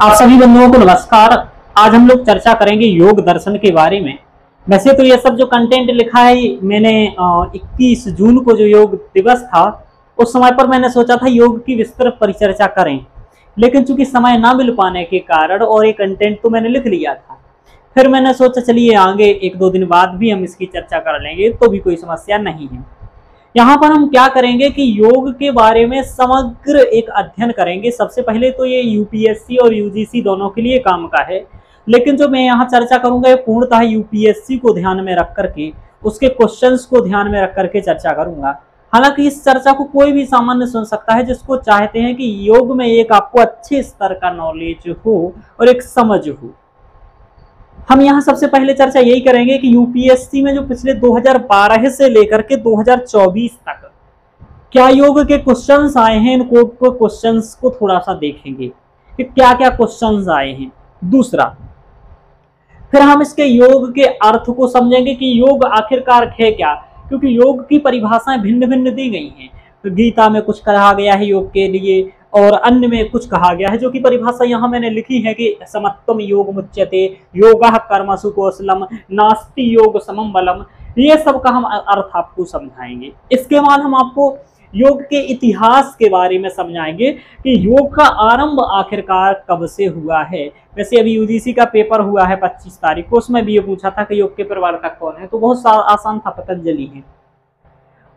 आप सभी बंधुओं को नमस्कार। आज हम लोग चर्चा करेंगे योग दर्शन के बारे में। वैसे तो ये सब जो कंटेंट लिखा है मैंने 21 जून को जो योग दिवस था उस समय पर मैंने सोचा था योग की विस्तृत परिचर्चा करें, लेकिन चूंकि समय ना मिल पाने के कारण और ये कंटेंट तो मैंने लिख लिया था, फिर मैंने सोचा चलिए आगे 1-2 दिन बाद भी हम इसकी चर्चा कर लेंगे तो भी कोई समस्या नहीं है। यहाँ पर हम क्या करेंगे कि योग के बारे में समग्र एक अध्ययन करेंगे। सबसे पहले तो ये यूपीएससी और यूजीसी दोनों के लिए काम का है, लेकिन जो मैं यहाँ चर्चा करूंगा ये पूर्णतः यूपीएससी को ध्यान में रख करके, उसके क्वेश्चंस को ध्यान में रख करके चर्चा करूंगा। हालांकि इस चर्चा को कोई भी सामान्य सुन सकता है जिसको चाहते हैं कि योग में एक आपको अच्छे स्तर का नॉलेज हो और एक समझ हो। हम यहाँ सबसे पहले चर्चा यही करेंगे कि यूपीएससी में जो पिछले 2012 से लेकर के 2024 तक क्या योग के क्वेश्चंस आए हैं, इन क्वेश्चंस को थोड़ा सा देखेंगे कि क्या क्या क्वेश्चंस आए हैं। दूसरा, फिर हम इसके योग के अर्थ को समझेंगे कि योग आखिरकार है क्या, क्योंकि योग की परिभाषाएं भिन्न भिन्न दी गई हैं। तो गीता में कुछ कहा गया है योग के लिए और अन्य में कुछ कहा गया है, जो कि परिभाषा यहाँ मैंने लिखी है कि समत्वम योग मुच्यते, योगः कर्मसु कौशलम, नास्ति योग समम बलम। ये सब का हम अर्थ आपको समझाएंगे। इसके बाद हम आपको योग के इतिहास के बारे में समझाएंगे कि योग का आरंभ आखिरकार कब से हुआ है। वैसे अभी यूजीसी का पेपर हुआ है 25 तारीख को, उसमें भी ये पूछा था कि योग के प्रवर्तक कौन है, तो बहुत आसान था, पतंजलि है।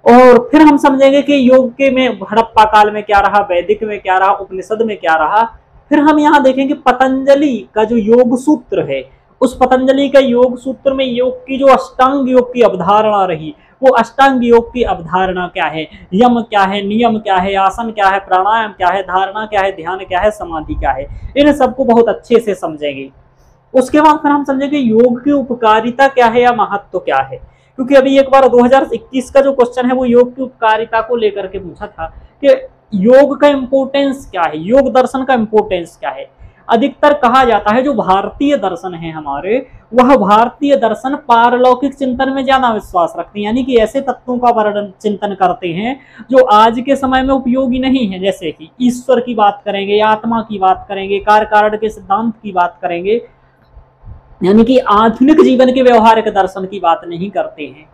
और फिर हम समझेंगे कि योग के में हड़प्पा काल में क्या रहा, वैदिक में क्या रहा, उपनिषद में क्या रहा। फिर हम यहाँ देखेंगे पतंजलि का जो योग सूत्र है, उस पतंजलि का योग सूत्र में योग की जो अष्टांग योग की अवधारणा रही, वो अष्टांग योग की अवधारणा क्या है, यम क्या है, नियम क्या है, आसन क्या है, प्राणायाम क्या है, धारणा क्या है, ध्यान क्या है, समाधि क्या है, इन सबको बहुत अच्छे से समझेंगे। उसके बाद फिर हम समझेंगे योग की उपकारिता क्या है या महत्व क्या है, क्योंकि अभी एक बार 2021 का जो क्वेश्चन है वो योग की उपकारिता को लेकर के पूछा था कि योग का इंपोर्टेंस क्या है, योग दर्शन का इंपोर्टेंस क्या है। अधिकतर कहा जाता है जो भारतीय दर्शन है हमारे, वह भारतीय दर्शन पारलौकिक चिंतन में ज्यादा विश्वास रखते हैं, यानी कि ऐसे तत्वों का वर्णन चिंतन करते हैं जो आज के समय में उपयोगी नहीं है। जैसे कि ईश्वर की बात करेंगे, आत्मा की बात करेंगे, कार्य कारण के सिद्धांत की बात करेंगे, यानी कि आधुनिक जीवन के व्यवहारिक दर्शन की बात नहीं करते हैं।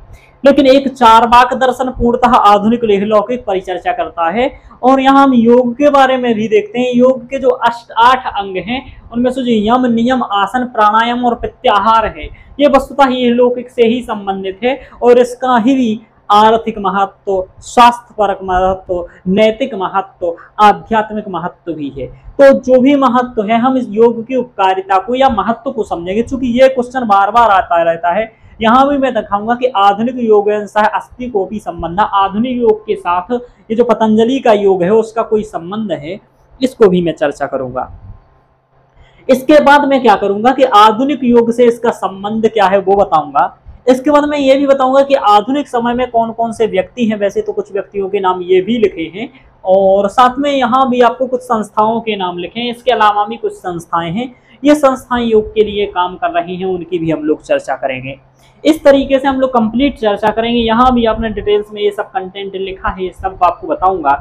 लेकिन एक चार्वाक दर्शन पूर्णतः आधुनिक लौकिक परिचर्चा करता है। और यहाँ हम योग के बारे में भी देखते हैं। योग के जो 8 अंग हैं उनमें से जो यम, नियम, आसन, प्राणायाम और प्रत्याहार है, ये वस्तुतः ये लौकिक से ही संबंधित है और इसका ही आर्थिक महत्व, स्वास्थ्यपरक महत्व, नैतिक महत्व, आध्यात्मिक महत्व भी है। तो जो भी महत्व है हम इस योग की उपकारिता को या महत्व को समझेंगे। चूंकि ये क्वेश्चन बार बार आता रहता है, यहाँ भी मैं दिखाऊंगा कि आधुनिक योग अस्ति को भी संबंध, आधुनिक योग के साथ ये जो पतंजलि का योग है उसका कोई संबंध है, इसको भी मैं चर्चा करूंगा। इसके बाद मैं क्या करूंगा कि आधुनिक योग से इसका संबंध क्या है वो बताऊंगा। इसके बाद मैं ये भी बताऊंगा कि आधुनिक समय में कौन कौन से व्यक्ति हैं। वैसे तो कुछ व्यक्तियों के नाम ये भी लिखे हैं और साथ में यहाँ भी आपको कुछ संस्थाओं के नाम लिखे हैं। इसके अलावा भी कुछ संस्थाएं हैं, ये संस्थाएं योग के लिए काम कर रही हैं, उनकी भी हम लोग चर्चा करेंगे। इस तरीके से हम लोग कंप्लीट चर्चा करेंगे। यहाँ भी आपने डिटेल्स में ये सब कंटेंट लिखा है, ये सब आपको बताऊंगा।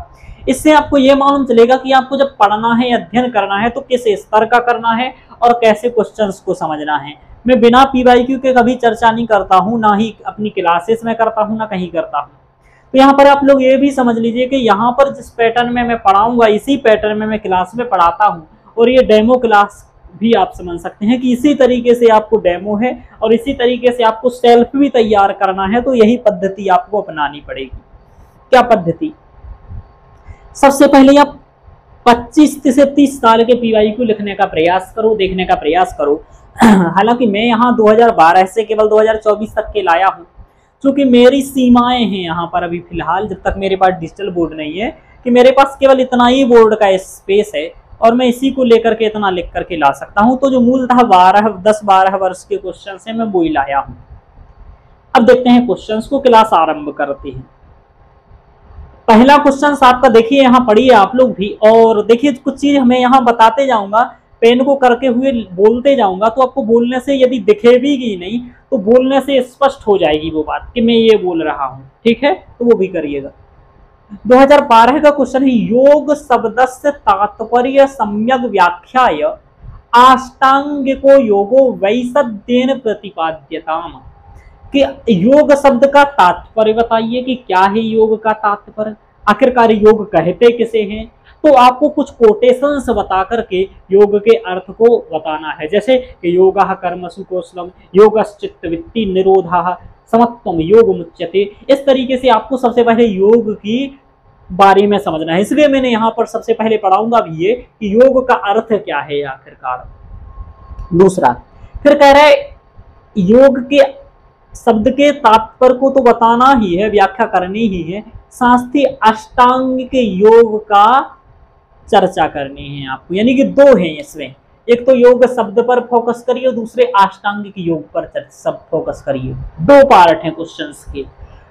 इससे आपको ये मालूम चलेगा कि आपको जब पढ़ना है, अध्ययन करना है तो किस स्तर का करना है और कैसे क्वेश्चंस को समझना है। मैं बिना पीवाईक्यू के कभी चर्चा नहीं करता हूँ, ना ही अपनी क्लासेस में करता हूँ, ना कहीं करता हूँ। तो यहाँ पर आप लोग ये भी समझ लीजिए कि यहाँ पर जिस पैटर्न में मैं पढ़ाऊंगा इसी पैटर्न में मैं क्लास में पढ़ाता हूँ। और ये डेमो क्लास भी आप समझ सकते हैं कि इसी तरीके से आपको डेमो है और इसी तरीके से आपको सेल्फ भी तैयार करना है, तो यही पद्धति आपको अपनानी पड़ेगी। क्या पद्धति? सबसे पहले आप 25 से 30 साल के पीवाईक्यू लिखने का प्रयास करो, देखने का प्रयास करो। हालांकि मैं यहाँ 2012 से केवल 2024 तक के लाया हूँ, क्योंकि मेरी सीमाएं हैं यहाँ पर अभी फिलहाल, जब तक मेरे पास डिजिटल बोर्ड नहीं है, कि मेरे पास केवल इतना ही बोर्ड का स्पेस है और मैं इसी को लेकर के इतना लिख करके ला सकता हूँ। तो जो मूलतः 10-12 वर्ष के क्वेश्चन है मैं वही लाया हूँ। अब देखते हैं क्वेश्चंस को, क्लास आरंभ करते हैं। पहला क्वेश्चन आपका देखिए, यहाँ पढ़िए आप लोग भी और देखिए कुछ चीज हमें यहाँ बताते जाऊंगा, पेन को करके हुए बोलते जाऊंगा, तो आपको बोलने से यदि दिखेगी नहीं तो बोलने से स्पष्ट हो जाएगी वो बात कि मैं ये बोल रहा हूँ, ठीक है, तो वो भी करिएगा। 2012 का क्वेश्चन है, योग शब्दस्य तात्पर्य सम्यक व्याख्याय अष्टांगिको योगो वैसद्येन प्रतिपाद्यताम, कि योग शब्द का तात्पर्य बताइए कि क्या है योग का तात्पर्य, आखिरकार योग कहते किसे हैं। तो आपको कुछ कोटेशंस बता करके योग के अर्थ को बताना है, जैसे कि योगः कर्मसु कौशलम, योगश्चित्तवृत्ति निरोधः, समत्वम योग मुच्यते। इस तरीके से आपको सबसे पहले योग की बारे में समझना है, इसलिए मैंने यहाँ पर सबसे पहले पढ़ाऊंगा भी ये कि योग का अर्थ क्या है आखिरकार। दूसरा फिर कह रहा है योग के शब्द के तात्पर्य को तो बताना ही है, व्याख्या करनी ही है, साथ ही अष्टांगिक योग का चर्चा करनी है आपको, यानी कि दो हैं इसमें, एक तो योग शब्द पर फोकस करिए, दूसरे अष्टांगिक योग पर सब फोकस करिए। दो पार्ट हैं क्वेश्चंस के,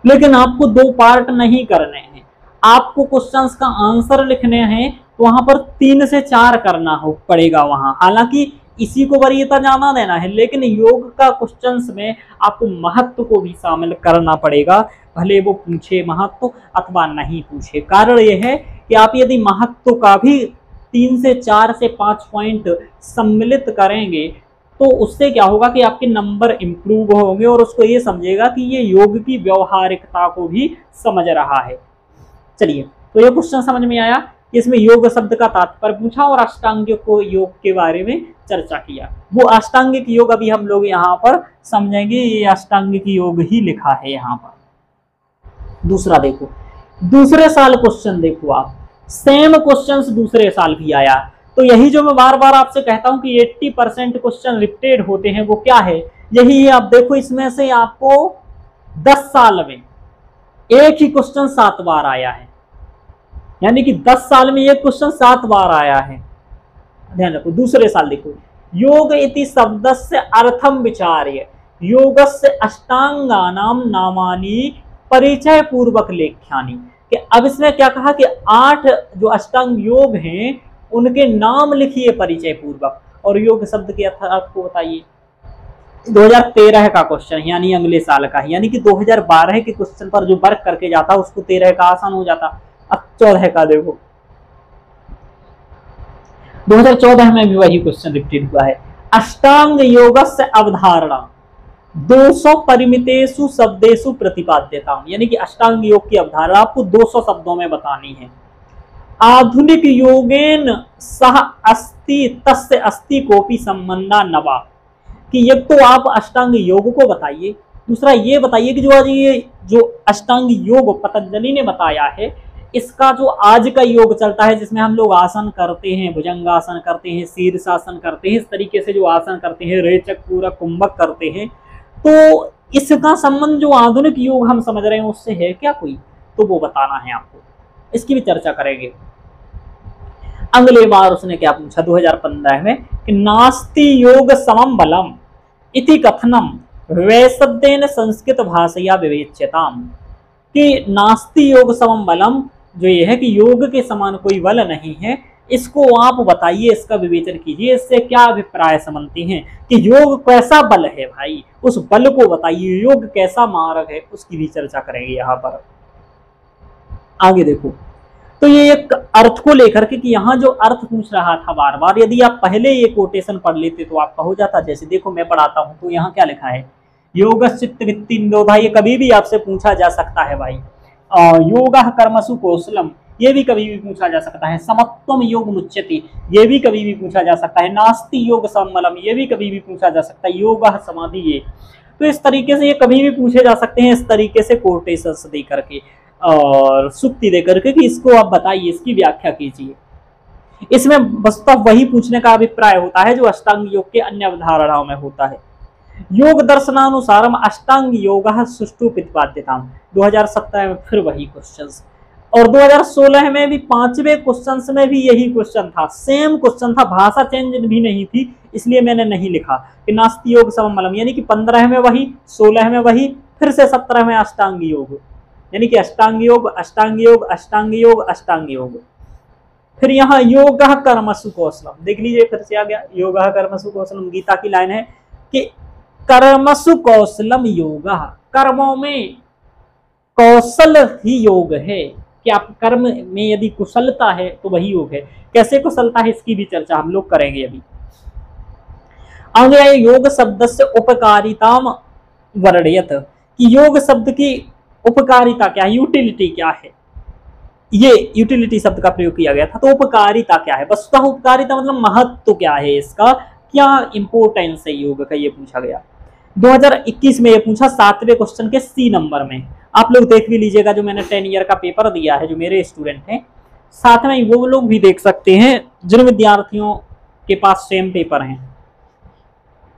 लेकिन आपको दो पार्ट नहीं करने हैं, आपको क्वेश्चंस का आंसर लिखने हैं तो वहां पर 3 से 4 करना हो पड़ेगा वहां, हालांकि इसी को वरीयता जाना देना है, लेकिन योग का क्वेश्चंस में आपको महत्व को भी शामिल करना पड़ेगा, भले वो पूछे महत्व अथवा नहीं पूछे। कारण यह है कि आप यदि महत्व का भी 3 से 4 से 5 पॉइंट सम्मिलित करेंगे तो उससे क्या होगा कि आपके नंबर इंप्रूव होंगे और उसको ये समझेगा कि ये योग की व्यवहारिकता को भी समझ रहा है। चलिए, तो ये क्वेश्चन समझ में आया, इसमें योग शब्द का तात्पर्य पूछा और अष्टांगिक को योग के बारे में चर्चा किया। वो अष्टांगिक योग अभी हम लोग यहाँ पर समझेंगे, ये अष्टांगिक योग ही लिखा है यहाँ पर। दूसरा देखो, दूसरे साल क्वेश्चन देखो आप, सेम क्वेश्चंस दूसरे साल भी आया, तो यही जो मैं बार बार आपसे कहता हूं कि 80% क्वेश्चन रिपीटेड होते हैं, वो क्या है, यही है। आप देखो इसमें से आपको 10 साल में एक ही क्वेश्चन 7 बार आया है, यानी कि 10 साल में एक क्वेश्चन 7 बार आया है। ध्यान रखो, दूसरे साल देखो, योग इति शब्दस्य अर्थम विचार्य योगस्य अष्टांगानाम नामानि परिचय पूर्वक लेख्यानि, कि अब इसमें क्या कहा कि 8 जो अष्टांग योग हैं उनके नाम लिखिए परिचय पूर्वक, और योग शब्द के अर्थ को बताइए। 2013 का क्वेश्चन, यानी अगले साल का, यानी कि 2012 के क्वेश्चन पर जो वर्क करके जाता उसको 13 का आसान हो जाता। अब 14 का देखो, 2014 में भी वही क्वेश्चन रिपीट हुआ है। अष्टांग योगस्य अवधारणा 200 परिमितेषु शब्देषु प्रतिपाद्यता, यानी कि अष्टांग योग की अवधारणा आपको 200 शब्दों में बतानी है। आधुनिक योगेन सह अस्ति तस्य अस्ति कोपि संबंधा नवा, कि एक तो आप अष्टांग योग को बताइए, दूसरा ये बताइए कि जो आज ये जो अष्टांग योग पतंजलि ने बताया है, इसका जो आज का योग चलता है जिसमें हम लोग आसन करते हैं, भुजंगासन करते हैं, शीर्षासन करते हैं, इस तरीके से जो आसन करते हैं, रेचक पूरक कुंभक करते हैं, तो इसका संबंध जो आधुनिक योग हम समझ रहे हैं उससे है क्या कोई, तो वो बताना है आपको, इसकी भी चर्चा करेंगे। अगले बार उसने क्या पूछा 2015 में कि नास्ति योग समम बलम इति कथनम वैसद्येन संस्कृत भाषया विवेच्यताम, कि नास्ति योग समम बलम, जो ये है कि योग के समान कोई बल नहीं है, इसको आप बताइए, इसका विवेचन कीजिए, इससे क्या अभिप्राय समझते हैं कि योग कैसा बल है भाई, उस बल को बताइए, योग कैसा मार्ग है, उसकी भी चर्चा करेंगे यहाँ पर। आगे देखो, तो ये एक अर्थ को लेकर के कि यहाँ जो अर्थ पूछ रहा था बार बार, यदि आप पहले ये कोटेशन पढ़ लेते तो आपका हो जाता। जैसे देखो मैं पढ़ाता हूँ तो यहाँ क्या लिखा है, योगश्चित्तवृत्ति निरोधः, ये कभी भी आपसे पूछा जा सकता है भाई। योगः कर्मसु कौशलम, ये भी कभी भी पूछा जा सकता है। समत्वम योग मुच्यते, ये भी कभी भी पूछा जा सकता है। नास्ति योग समबलम, ये भी कभी भी पूछा जा सकता है। योगः समाधि, ये तो इस तरीके से ये कभी भी पूछे जा सकते हैं, इस तरीके से कोटेशंस दे करके और सुक्ति दे करके कि इसको आप बताइए, इसकी व्याख्या कीजिए। इसमें वस्तुतः वही पूछने का अभिप्राय होता है जो अष्टांग योग के अन्य अवधारणाओं में होता है। योग दर्शनानुसारम अष्टांग योगः सुष्ठु प्रतिपाद्यताम, 2017 में फिर वही क्वेश्चंस, और 2016 में भी 5वें क्वेश्चंस में भी यही क्वेश्चन था, सेम क्वेश्चन था, भाषा चेंज भी नहीं थी, इसलिए मैंने नहीं लिखा कि नास्ति योग समबलम, यानी कि 15 में वही, 16 में वही, फिर से 17 में अष्टांग योग, यानी कि अष्टांग योग अष्टांग योग अष्टांग योग अष्टांग योग। फिर यहाँ योगः कर्मसु कौशलम, देख लीजिए फिर से आ गया, योगः कर्मसु कौशलम, गीता की लाइन है कि कर्मसु कौशलम योगः, कर्मों में कौशल ही योग है, कि आप कर्म में यदि कुशलता है तो वही योग है। कैसे कुशलता है इसकी भी चर्चा हम लोग करेंगे अभी। आगे आए योग शब्द से उपकारिता वर्णयत, कि योग शब्द की उपकारिता क्या है, यूटिलिटी क्या है, ये यूटिलिटी शब्द का प्रयोग किया गया था। तो उपकारिता क्या है, वस्तुतः उपकारिता मतलब महत्व क्या है इसका, क्या इंपोर्टेंस है योग का, ये पूछा गया। 2021 में ये पूछा 7वें क्वेश्चन के सी नंबर में। आप लोग देख भी लीजिएगा, जो मैंने 10 ईयर का पेपर दिया है, जो मेरे स्टूडेंट हैं साथ में वो लोग भी देख सकते हैं जिन विद्यार्थियों के पास सेम पेपर हैं।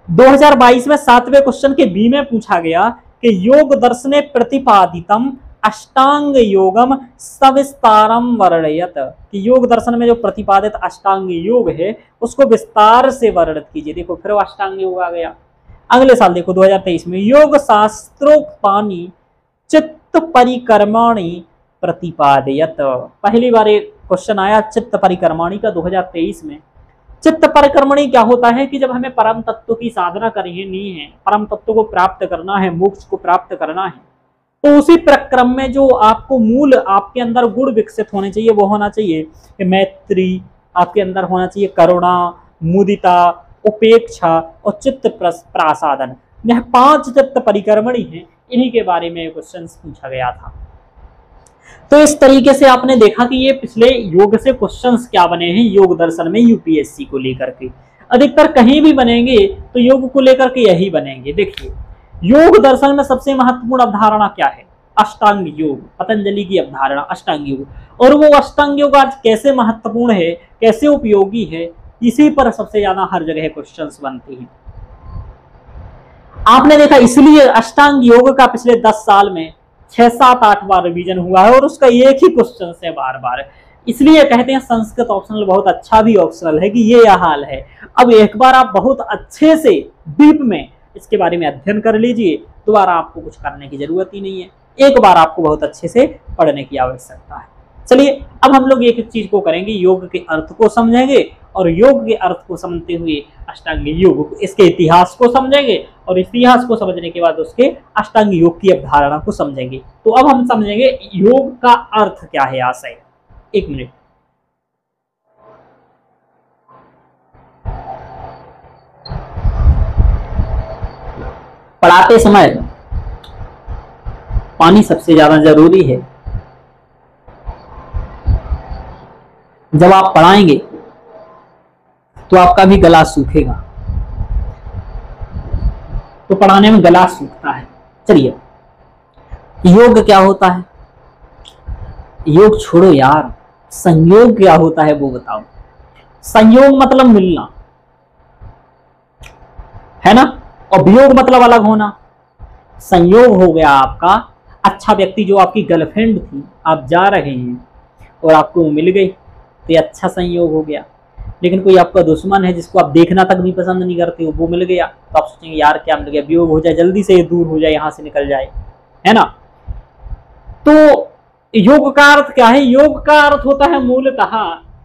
2022 में 7वें क्वेश्चन के बी में पूछा गया कि योग दर्शने प्रतिपादितम अष्टांग योगम सविस्तारम वर्णयत, कि योग दर्शन में जो प्रतिपादित अष्टांग योग है उसको विस्तार से वर्णित कीजिए। देखो फिर अष्टांग योग आ गया। अगले साल देखो 2023 में योग शास्त्रोक्तानि चित्त परिकर्माणि प्रतिपादयत, पहली बार एक क्वेश्चन आया चित्त परिकर्माणि का 2023 में। चित्त परिकर्मणी क्या होता है कि जब हमें परम तत्व की साधना करनी है, परम तत्व को प्राप्त करना है, मोक्ष को प्राप्त करना है, तो उसी प्रक्रम में जो आपको मूल आपके अंदर गुण विकसित होने चाहिए वो होना चाहिए कि मैत्री आपके अंदर होना चाहिए, करुणा, मुदिता, उपेक्षा और चित्त प्रसादन। यह 5 चित्त परिकर्मणी है, इन्हीं के बारे में क्वेश्चन पूछा गया था। तो इस तरीके से आपने देखा कि ये पिछले योग से क्वेश्चंस क्या बने हैं योग दर्शन में यूपीएससी को लेकर के। अधिकतर कहीं भी बनेंगे तो योग को लेकर के यही बनेंगे। देखिए योग दर्शन में सबसे महत्वपूर्ण अवधारणा क्या है, अष्टांग योग, पतंजलि की अवधारणा अष्टांग योग। और वो अष्टांग योग आज कैसे महत्वपूर्ण है, कैसे उपयोगी है, इसी पर सबसे ज्यादा हर जगह क्वेश्चंस बनते हैं। आपने देखा इसलिए अष्टांग योग का पिछले 10 साल में 6, 7, 8 बार रिवीजन हुआ है और उसका एक ही क्वेश्चन है बार बार। इसलिए कहते हैं संस्कृत ऑप्शनल बहुत अच्छा भी ऑप्शनल है कि ये हाल है। अब एक बार आप बहुत अच्छे से डीप में इसके बारे में अध्ययन कर लीजिए, दोबारा आपको कुछ करने की जरूरत ही नहीं है, एक बार आपको बहुत अच्छे से पढ़ने की आवश्यकता है। चलिए अब हम लोग एक एक चीज को करेंगे, योग के अर्थ को समझेंगे और योग के अर्थ को समझते हुए अष्टांग योग इसके इतिहास को समझेंगे और इतिहास को समझने के बाद उसके अष्टांग योग की अवधारणा को समझेंगे। तो अब हम समझेंगे योग का अर्थ क्या है आशय। एक मिनट, पढ़ाते समय पानी सबसे ज्यादा जरूरी है। जब आप पढ़ाएंगे तो आपका भी गला सूखेगा, तो पढ़ाने में गला सूखता है। चलिए योग क्या होता है, योग छोड़ो यार, संयोग क्या होता है वो बताओ। संयोग मतलब मिलना है ना, और वियोग मतलब अलग होना। संयोग हो गया आपका अच्छा व्यक्ति, जो आपकी गर्लफ्रेंड थी, आप जा रहे हैं और आपको मिल गई तो ये अच्छा संयोग हो गया। लेकिन कोई आपका दुश्मन है जिसको आप देखना तक भी पसंद नहीं करते हो, वो मिल गया तो आप सोचेंगे यार क्या मिल गया, वियोग हो जाए, जल्दी से ये दूर हो जाए, यहां से निकल जाए, है ना। तो योग का अर्थ क्या है, योग का अर्थ होता है मूलतः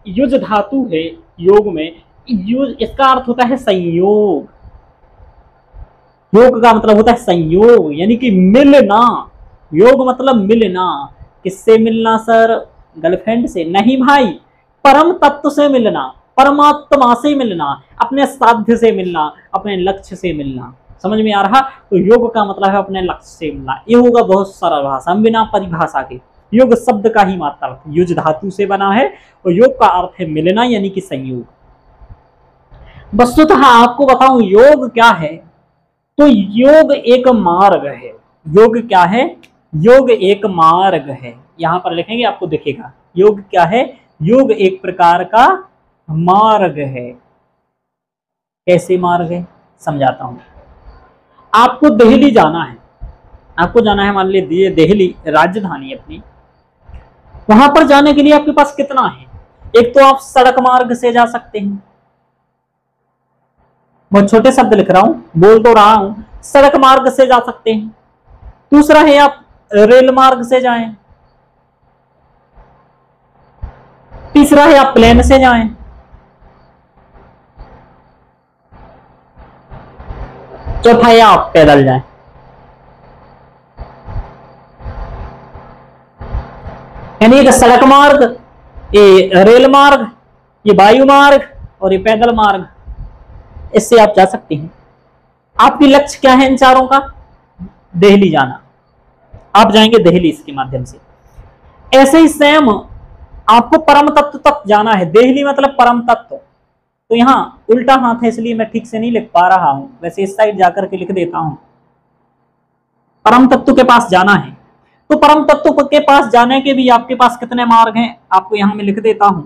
युज धातु है योग में, युज इसका अर्थ होता है संयोग। योग का मतलब होता है संयोग, यानी कि मिलना। योग मतलब मिलना। किससे मिलना सर, गर्लफ्रेंड से नहीं भाई, परम तत्व से मिलना, परमात्मा से मिलना, अपने साध्य से मिलना, अपने लक्ष्य से मिलना। समझ में आ रहा। तो योग का मतलब है अपने लक्ष्य से मिलना। ये होगा बहुत सरल भाषा, बिना परिभाषा के। योग शब्द का ही मात्रा युज धातु से बना है और योग का अर्थ है मिलना, यानी कि संयोग। वस्तुतः आपको बताऊं योग क्या है, तो योग एक मार्ग है। योग क्या है, योग एक मार्ग है। यहां पर लिखेंगे आपको दिखेगा, योग क्या है, योग एक प्रकार का मार्ग है। कैसे मार्ग है समझाता हूं। आपको दिल्ली जाना है, आपको जाना है मान लीजिए दिल्ली राजधानी अपनी, वहां पर जाने के लिए आपके पास कितना है, एक तो आप सड़क मार्ग से जा सकते हैं, बहुत छोटे शब्द लिख रहा हूं, बोल तो रहा हूं, सड़क मार्ग से जा सकते हैं। दूसरा है आप रेल मार्ग से जाएं, तीसरा है आप प्लेन से जाएं, चौथा है आप पैदल जाएं। यानी एक सड़क मार्ग, ये रेल मार्ग, ये वायु मार्ग और ये पैदल मार्ग। इससे आप जा सकते हैं। आपकी लक्ष्य क्या है इन चारों का? दिल्ली जाना, आप जाएंगे दिल्ली इसके माध्यम से। ऐसे ही सेम आपको परम तत्व तक जाना है। दिल्ली मतलब परम तत्व, तो यहाँ उल्टा हाथ है इसलिए मैं ठीक से नहीं लिख पा रहा हूं, वैसे इस साइड जाकर के लिख देता हूं। परम तत्व के पास जाना है, तो परम तत्व के पास जाने के भी आपके पास कितने मार्ग हैं, आपको यहां मैं लिख देता हूं।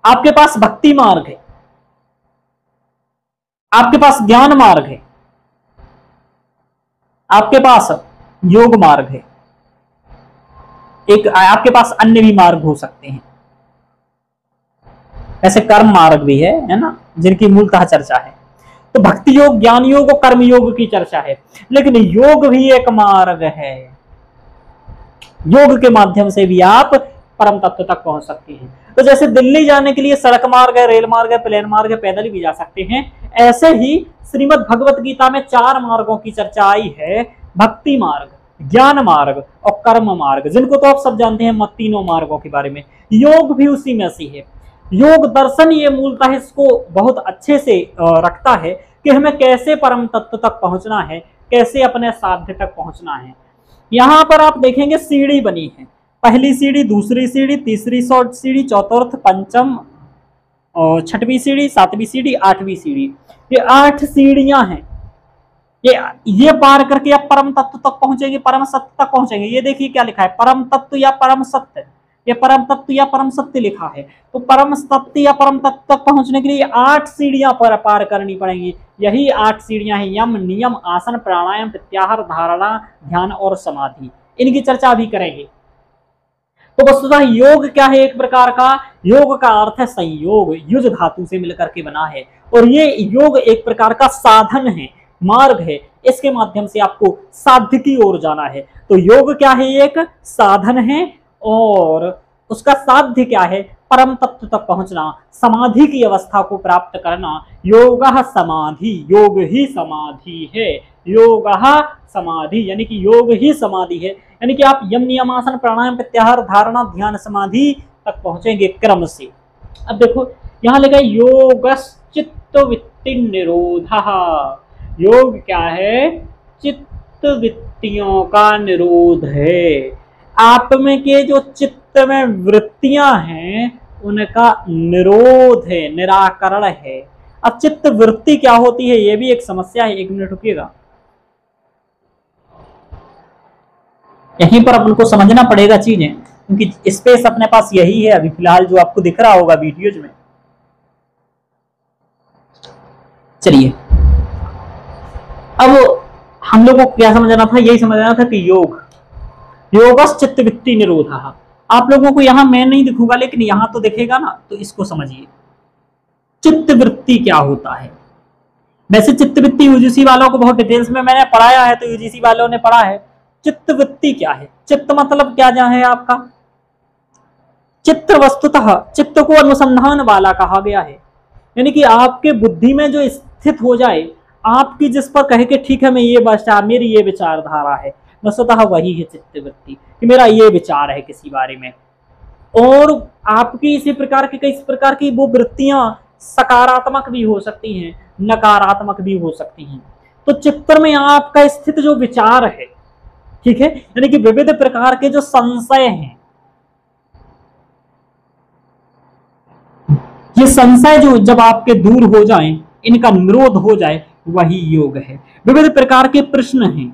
आपके पास भक्ति मार्ग है, आपके पास ज्ञान मार्ग है, आपके पास योग मार्ग है, एक आपके पास अन्य भी मार्ग हो सकते हैं, ऐसे कर्म मार्ग भी है ना, जिनकी मूलतः चर्चा है। तो भक्ति योग, ज्ञान योग और कर्म योग की चर्चा है, लेकिन योग भी एक मार्ग है। योग के माध्यम से भी आप परम तत्व तक पहुंच सकते हैं। तो जैसे दिल्ली जाने के लिए सड़क मार्ग है, रेल मार्ग है, प्लेन मार्ग है, पैदल भी जा सकते हैं, ऐसे ही श्रीमद् भगवत गीता में 4 मार्गों की चर्चा आई है। भक्ति मार्ग, ज्ञान मार्ग और कर्म मार्ग, जिनको तो आप सब जानते हैं तीनों मार्गों के बारे में। योग भी उसी में से है। योग दर्शन ये मूलतः इसको बहुत अच्छे से रखता है कि हमें कैसे परम तत्व तक पहुंचना है, कैसे अपने साध्य तक पहुंचना है। यहां पर आप देखेंगे सीढ़ी बनी है, पहली सीढ़ी, दूसरी सीढ़ी, तीसरी सीढ़ी, चौथी, पंचम, छठवीं सीढ़ी, 7वीं सीढ़ी, 8वीं सीढ़ी, ये 8 सीढ़ियां हैं। ये पार करके आप परम तत्व तक पहुंचेंगे, परम सत्य तक पहुंचेंगे। ये देखिए क्या लिखा है, परम तत्व या परम सत्य, ये परम तत्व या परम सत्य लिखा है। तो परम सत्य या परम तत्व तक पहुंचने के लिए 8 सीढ़ियां पर पार करनी पड़ेंगी। यही 8 सीढ़ियां हैं, यम, नियम, आसन, प्राणायाम, प्रत्याहार, धारणा, ध्यान और समाधि। इनकी चर्चा भी करेंगे। तो वस्तुतः योग क्या है? एक प्रकार का योग का अर्थ है संयोग, युज धातु से मिलकर के बना है, और ये योग एक प्रकार का साधन है, मार्ग है। इसके माध्यम से आपको साध्य की ओर जाना है। तो योग क्या है? एक साधन है, और उसका साध्य क्या है? परम तत्व तक पहुंचना, समाधि की अवस्था को प्राप्त करना। योगः समाधि, योग ही समाधि है। योगः समाधि यानी कि योग ही समाधि है, यानी कि आप यम, नियम, आसन, प्राणायाम, प्रत्याहार, धारणा, ध्यान, समाधि तक पहुंचेंगे क्रम से। अब देखो यहां लगा योगश्चित्त वृत्ति निरोधः। योग क्या है? चित्त वृत्तियों का निरोध है। आप में के जो चित्त में वृत्तियां हैं उनका निरोध है, निराकरण है। अब चित्त वृत्ति क्या होती है ये भी एक समस्या है। 1 मिनट रुकिएगा, यहीं पर अपन को समझना पड़ेगा चीजें, क्योंकि स्पेस अपने पास यही है अभी फिलहाल जो आपको दिख रहा होगा वीडियोज में। चलिए, अब हम लोगों को क्या समझना था? यही समझना था कि योगश्चित्त वृत्ति निरोधः। आप लोगों को यहां मैं नहीं दिखूंगा, लेकिन यहां तो दिखेगा ना, तो इसको समझिए। चित्त वृत्ति क्या होता है? वैसे चित्त वृत्ति यूजीसी वालों को बहुत डिटेल्स में मैंने पढ़ाया है, तो यूजीसी वालों ने पढ़ा है। चित्त वृत्ति क्या है? चित्त मतलब क्या है आपका? चित्त वस्तुतः चित्त को अनुसंधान वाला कहा गया है, यानी कि आपके बुद्धि में जो स्थित हो जाए, आपकी जिस पर कहे कि ठीक है मैं ये विचार, मेरी ये विचारधारा है, वस्तुतः वही है चित्त वृत्ति, कि मेरा ये विचार है किसी बारे में। और आपकी इसी प्रकार की, कई प्रकार की वो वृत्तियां सकारात्मक भी हो सकती हैं, नकारात्मक भी हो सकती हैं। तो चित्त में आपका स्थित जो विचार है, ठीक है, यानी कि विविध प्रकार के जो संशय हैं, ये संशय जो जब आपके दूर हो जाएं, इनका निरोध हो जाए, वही योग है। विविध प्रकार के प्रश्न हैं,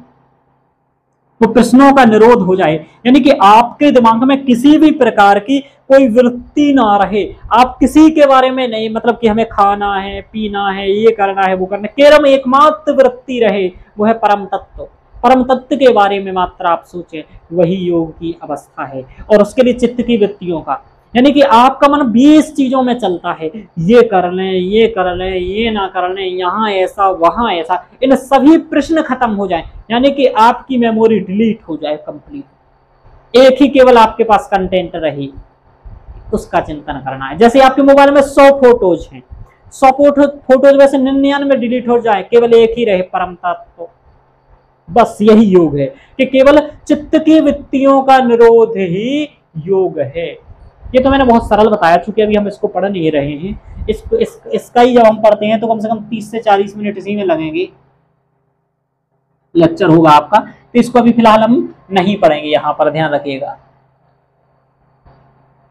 वो प्रश्नों का निरोध हो जाए, यानी कि आपके दिमाग में किसी भी प्रकार की कोई वृत्ति ना रहे। आप किसी के बारे में नहीं, मतलब कि हमें खाना है, पीना है, ये करना है, वो करना है, केवल एकमात्र वृत्ति रहे, वो है परम तत्व। परम तत्व के बारे में मात्र आप सोचें, वही योग की अवस्था है। और उसके लिए चित्त की वृत्तियों का, यानी कि आपका मन 20 चीजों में चलता है, ये कर लें, ये कर लें, ये ना कर लें, यहाँ ऐसा, वहां ऐसा, इन सभी प्रश्न खत्म हो जाए, यानी कि आपकी मेमोरी डिलीट हो जाए कंप्लीट। एक ही केवल आपके पास कंटेंट रही, उसका चिंतन करना है। जैसे आपके मोबाइल में 100 फोटोज हैं, 100 फोटोज वैसे 99 डिलीट हो जाए, केवल एक ही रहे, परम तत्व। बस यही योग है कि केवल चित्त की वृत्तियों का निरोध ही योग है। ये तो मैंने बहुत सरल बताया, चूंकि अभी हम इसको पढ़ नहीं रहे हैं, इसका ही जब हम पढ़ते हैं तो कम से कम 30 से 40 मिनट इसी में लगेंगे, लेक्चर होगा आपका। तो इसको अभी फिलहाल हम नहीं पढ़ेंगे, यहाँ पर ध्यान रखिएगा।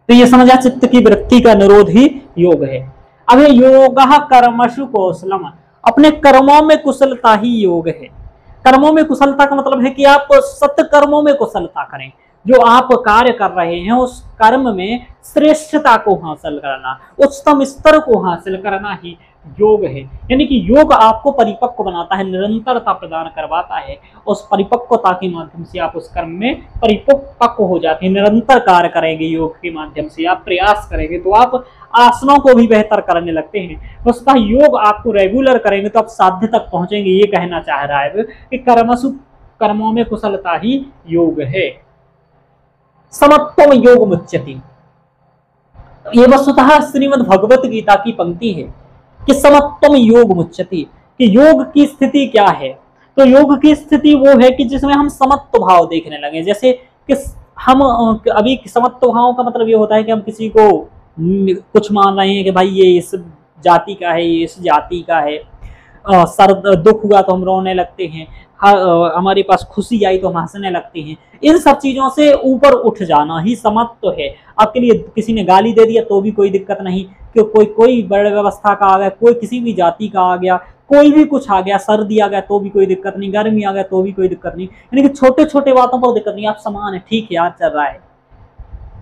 तो ये समझा चित्त की वृत्ति का निरोध ही योग है। अब योगः कर्मसु कौशलम, अपने कर्मों में कुशलता ही योग है। कर्मों में कुशलता का मतलब है कि आप सत्कर्मों में कुशलता करें, जो आप कार्य कर रहे हैं उस कर्म में श्रेष्ठता को हासिल करना, उच्चतम स्तर को हासिल करना ही योग है। यानी कि योग आपको परिपक्व बनाता है, निरंतरता प्रदान करवाता है। उस परिपक्वता के माध्यम से आप उस कर्म में परिपक्व हो जाते हैं, निरंतर कार्य करेंगे। योग के माध्यम से आप प्रयास करेंगे तो आप आसनों को भी बेहतर करने लगते हैं। उसका योग आपको रेगुलर करेंगे तो आप साध्य तक पहुंचेंगे। ये कहना चाह रहा है कि कर्मसु, कर्मों में कुशलता ही योग है। समत्वम योग मुच्यते, ये वस्तुतः श्रीमद् भगवत गीता की पंक्ति है कि समत्वम योग मुच्यते, कि योग की स्थिति क्या है। तो योग की स्थिति वो है कि जिसमें हम समत्व भाव देखने लगे। जैसे कि हम अभी समत्व भाव का मतलब ये होता है कि हम किसी को कुछ मान रहे हैं कि भाई ये इस जाति का है, ये इस जाति का है। सर दुख हुआ तो हम रोने लगते हैं, हमारे पास खुशी आई तो हम हंसने लगते हैं। इन सब चीजों से ऊपर उठ जाना ही समत्व है। आपके लिए किसी ने गाली दे दिया तो भी कोई दिक्कत नहीं, कि कोई बड़े व्यवस्था का आ गया, कोई किसी भी जाति का आ गया, कोई भी कुछ आ गया, सर्दी आ गया तो भी कोई दिक्कत नहीं, गर्मी आ गया तो भी कोई दिक्कत नहीं। यानी कि छोटे छोटे बातों पर दिक्कत नहीं, आप समान है, ठीक यार चल रहा है।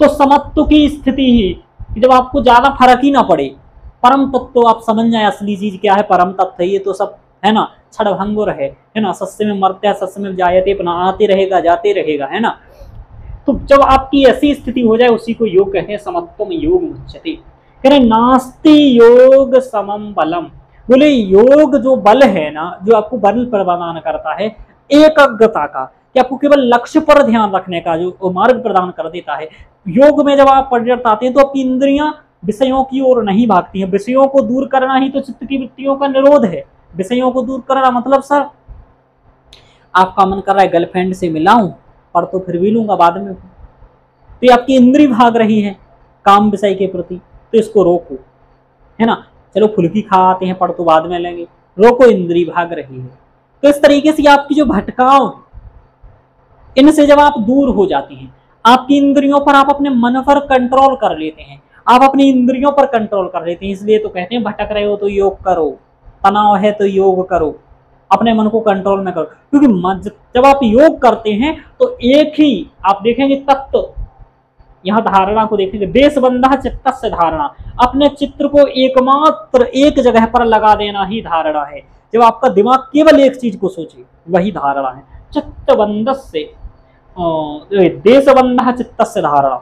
तो समत्व की स्थिति ही जब आपको ज्यादा फर्क ही ना पड़े, परम तत्व तो आप समझ जाए असली चीज क्या है, परम तत्व ये तो सब है ना, क्षणभंगुर है ना, सस्य में मरते हैं सस्य में जायते, अपना आते रहेगा जाते रहेगा, है ना। तो जब आपकी ऐसी स्थिति हो जाए उसी को योग कहते हैं, समत्वम योग मुच्यते। कह रहे नास्ति योग समम बलम, बोले योग जो बल है ना, जो आपको बल प्रदान करता है एकाग्रता का, कि आपको केवल लक्ष्य पर ध्यान रखने का जो मार्ग प्रदान कर देता है। योग में जब आप पर्यत आते हैं तो आपकी इंद्रियां विषयों की ओर नहीं भागती हैं। विषयों को दूर करना ही तो चित्त की वृत्तियों का निरोध है। विषयों को दूर करना मतलब सर आपका मन कर रहा है गर्लफ्रेंड से मिलाऊं पर तो फिर भी लूंगा बाद में, तो आपकी इंद्री भाग रही है काम विषय के प्रति, तो इसको रोको, है ना। चलो फुल्की खा आते हैं पर तो बाद में लेंगे, रोको, इंद्री भाग रही है। तो इस तरीके से आपकी जो भटकाव, इनसे जब आप दूर हो जाते हैं, आपकी इंद्रियों पर आप अपने मन पर कंट्रोल कर लेते हैं, आप अपनी इंद्रियों पर कंट्रोल कर लेते हैं। इसलिए तो कहते हैं भटक रहे हो तो योग करो, तनाव है तो योग करो, अपने मन को कंट्रोल में करो। क्योंकि जब आप योग करते हैं तो एक ही आप देखेंगे तत्व, यहाँ धारणा को देखेंगे, देशबंधा चित्तस्य धारणा, अपने चित्र को एकमात्र एक जगह पर लगा देना ही धारणा है। जब आपका दिमाग केवल एक चीज को सोचे वही धारणा है। चित्तबंधस्य देशबंधा चित्तस्य धारणा,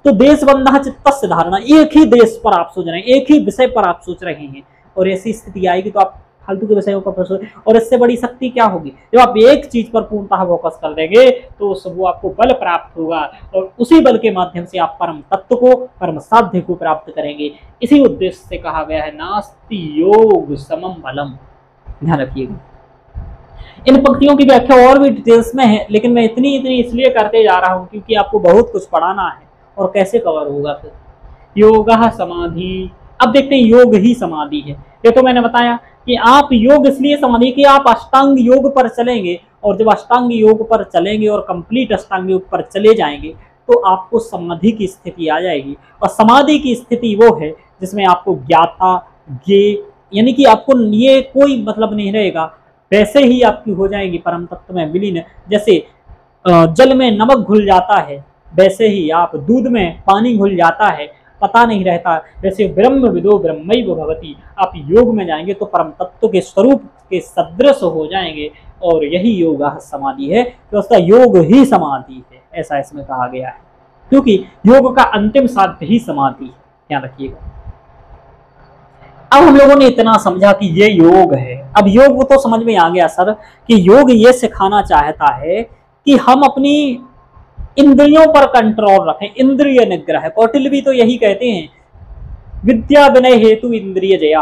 तो देशबंधा चित्तस्य धारणा, एक ही देश पर आप सोच रहे हैं, एक ही विषय पर आप सोच रहे हैं, और ऐसी स्थिति आएगी तो आप फालतू के विषयों पर सोच। और इससे बड़ी शक्ति क्या होगी, जब आप एक चीज पर पूर्णतः फोकस कर देंगे तो वो आपको बल प्राप्त होगा, और उसी बल के माध्यम से आप परम तत्व को, परम साध्य को प्राप्त करेंगे। इसी उद्देश्य से कहा गया है नास्ति योग समम बलम। ध्यान रखिएगा, इन पंक्तियों की व्याख्या और भी डिटेल्स में है, लेकिन मैं इतनी इसलिए करते जा रहा हूँ क्योंकि आपको बहुत कुछ पढ़ाना है और कैसे कवर होगा फिर। योगः समाधि, अब देखते हैं योग ही समाधि है। ये तो मैंने बताया कि आप योग इसलिए समाधि कि आप अष्टांग योग पर चलेंगे, और जब अष्टांग योग पर चलेंगे और कंप्लीट अष्टांग योग पर चले जाएंगे तो आपको समाधि की स्थिति आ जाएगी। और समाधि की स्थिति वो है जिसमें आपको ज्ञाता ज्ञे, यानी कि आपको ये कोई मतलब नहीं रहेगा, वैसे ही आपकी हो जाएगी परम तत्व में विलीन। जैसे जल में नमक घुल जाता है वैसे ही आप दूध में पानी घुल जाता है, पता नहीं रहता। वैसे ब्रह्म विदो ब्रह्मैव भवति, आप योग में जाएंगे तो परम तत्व के स्वरूप के सदृश हो जाएंगे, और यही योग समाधि है। तो उसका योग ही समाधि है, ऐसा इसमें कहा गया है, क्योंकि योग का अंतिम साध्य ही समाधि है। ध्यान रखिएगा। अब हम लोगों ने इतना समझा कि ये योग है। अब योग तो समझ में आ गया सर कि योग ये सिखाना चाहता है कि हम अपनी इंद्रियों पर कंट्रोल रखें, इंद्रिय निग्रह। कौटिल्य भी तो यही कहते हैं, विद्या विनय हेतु इंद्रिय जय,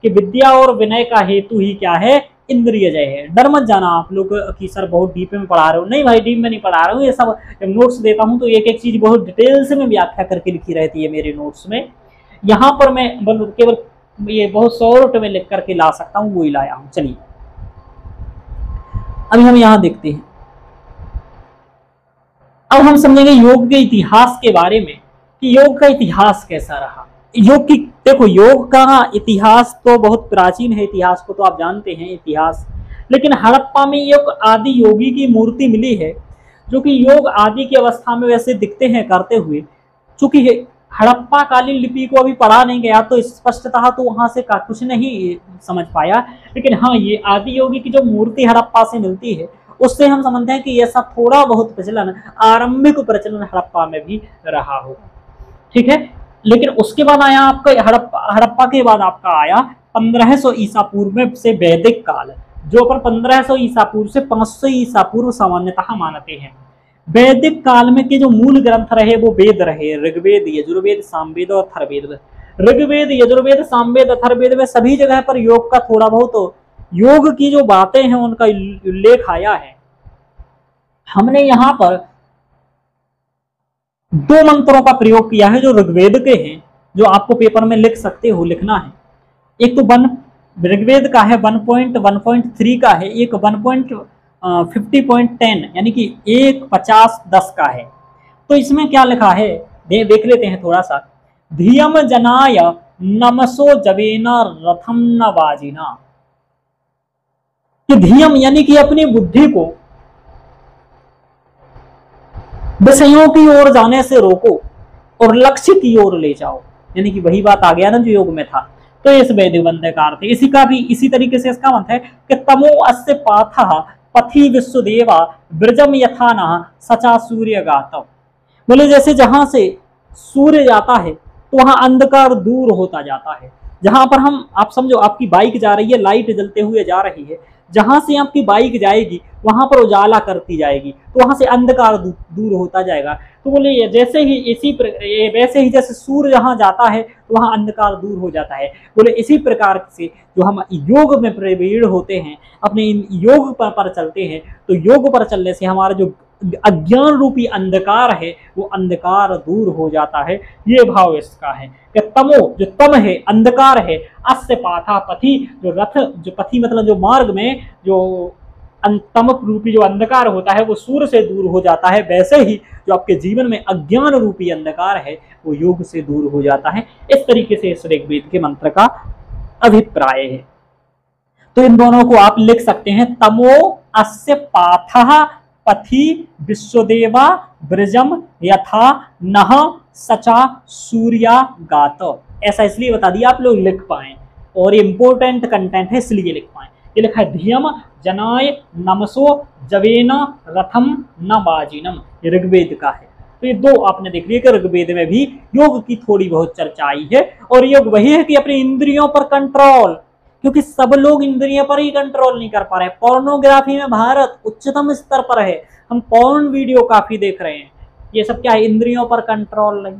कि विद्या और विनय का हेतु ही क्या है, इंद्रिय जय है। डर मत जाना आप लोग कि सर बहुत डीप में पढ़ा रहे हो, नहीं भाई डीप में नहीं पढ़ा रहा हूँ। ये सब जब नोट्स देता हूँ तो एक एक चीज बहुत डिटेल्स में व्याख्या करके लिखी रहती है मेरे नोट्स में, यहाँ पर मैं केवल ये बहुत शॉर्ट में लिख करके ला सकता हूँ, वो ही लाया हूँ। चलिए अभी हम यहाँ देखते हैं। अब हम समझेंगे योग के इतिहास के बारे में कि योग का इतिहास कैसा रहा। योग की देखो, योग का इतिहास तो बहुत प्राचीन है, इतिहास को तो आप जानते हैं इतिहास। लेकिन हड़प्पा में एक आदि योगी की मूर्ति मिली है, जो कि योग आदि की अवस्था में वैसे दिखते हैं करते हुए। चूंकि हड़प्पा कालीन लिपि को अभी पढ़ा नहीं गया तो स्पष्टतः तो वहां से कुछ नहीं समझ पाया, लेकिन हाँ ये आदि योगी की जो मूर्ति हड़प्पा से मिलती है उससे हम समझते हैं कि ऐसा थोड़ा बहुत प्रचलन, आरंभिक प्रचलन हड़प्पा में भी रहा होगा। ठीक है, लेकिन उसके बाद आया आपका हड़प्पा के बाद आपका आया 1500 ईसा पूर्व में से वैदिक काल, जो अपन 1500 ईसा पूर्व से 500 ईसा पूर्व सामान्यतः मानते हैं। वैदिक काल में के जो मूल ग्रंथ रहे वो वेद रहे, ऋग्वेद, यजुर्वेद, सामवेद और अथर्ववेद। ऋग्वेद, यजुर्वेद, सामवेद, अथर्ववेद में सभी जगह पर योग का थोड़ा बहुत, योग की जो बातें हैं उनका उल्लेख आया है। हमने यहाँ पर 2 मंत्रों का प्रयोग किया है जो ऋग्वेद के हैं, जो आपको पेपर में लिख सकते हो, लिखना है। एक तो ऋग्वेद का है 1.1.3 का है, एक 1.50.10 यानी कि 1:50:10 का है। तो इसमें क्या लिखा है देख लेते हैं थोड़ा सा। धियम जनाय नमसो जवेना रथम न वाजिना, कि धियम यानी कि अपनी बुद्धि को विषयों की ओर जाने से रोको और लक्ष्य की ओर ले जाओ, यानी कि वही बात आ गया ना जो योग में था। तो इस वैदिक बंधे का अर्थ इसी का भी इसी तरीके से इसका मत है कि तमो अस्य पाथा पथि विश्वदेवा ब्रजम यथा न सचा सूर्य गातव। बोले जैसे जहां से सूर्य जाता है तो वहां अंधकार दूर होता जाता है। जहां पर आप समझो आपकी बाइक जा रही है, लाइट जलते हुए जा रही है, जहां से आपकी बाइक जाएगी वहां पर उजाला करती जाएगी, तो वहां से अंधकार दूर होता जाएगा। तो बोले जैसे ही वैसे ही जैसे सूर्य जहां जाता है तो वहां अंधकार दूर हो जाता है। बोले इसी प्रकार से जो हम योग में प्रवीण होते हैं, अपने योग पर चलते हैं, तो योग पर चलने से हमारा जो अज्ञान रूपी अंधकार है वो अंधकार दूर हो जाता है। ये भाव इसका है कि तमो जो तम है, अंधकार है, अस्य पाथा पथि जो रथ, जो पथि मतलब जो मार्ग में जो तम रूपी जो अंधकार होता है वो सूर्य से दूर हो जाता है। वैसे ही जो आपके जीवन में अज्ञान रूपी अंधकार है वो योग से दूर हो जाता है। इस तरीके से इस ऋग्वेद के मंत्र का अभिप्राय है। तो इन दोनों को आप लिख सकते हैं, तमो अस्य पाथा पथि विश्वदेवा ब्रजम यथा नह सचा सूर्या गात। ऐसा इसलिए बता दिया आप लोग लिख पाए, और इंपोर्टेंट कंटेंट है इसलिए लिख पाए। ये लिखा है धियम जनाय नमसो जवेना रथम न वाजिनम, ये ऋग्वेद का है। तो ये 2 आपने देख लिया कि ऋग्वेद में भी योग की थोड़ी बहुत चर्चा आई है। और योग वही है कि अपनी इंद्रियों पर कंट्रोल, क्योंकि सब लोग इंद्रियों पर ही कंट्रोल नहीं कर पा रहे। पोर्नोग्राफी में भारत उच्चतम स्तर पर है, हम पोर्न वीडियो काफी देख रहे हैं। ये सब क्या है? इंद्रियों पर कंट्रोल नहीं।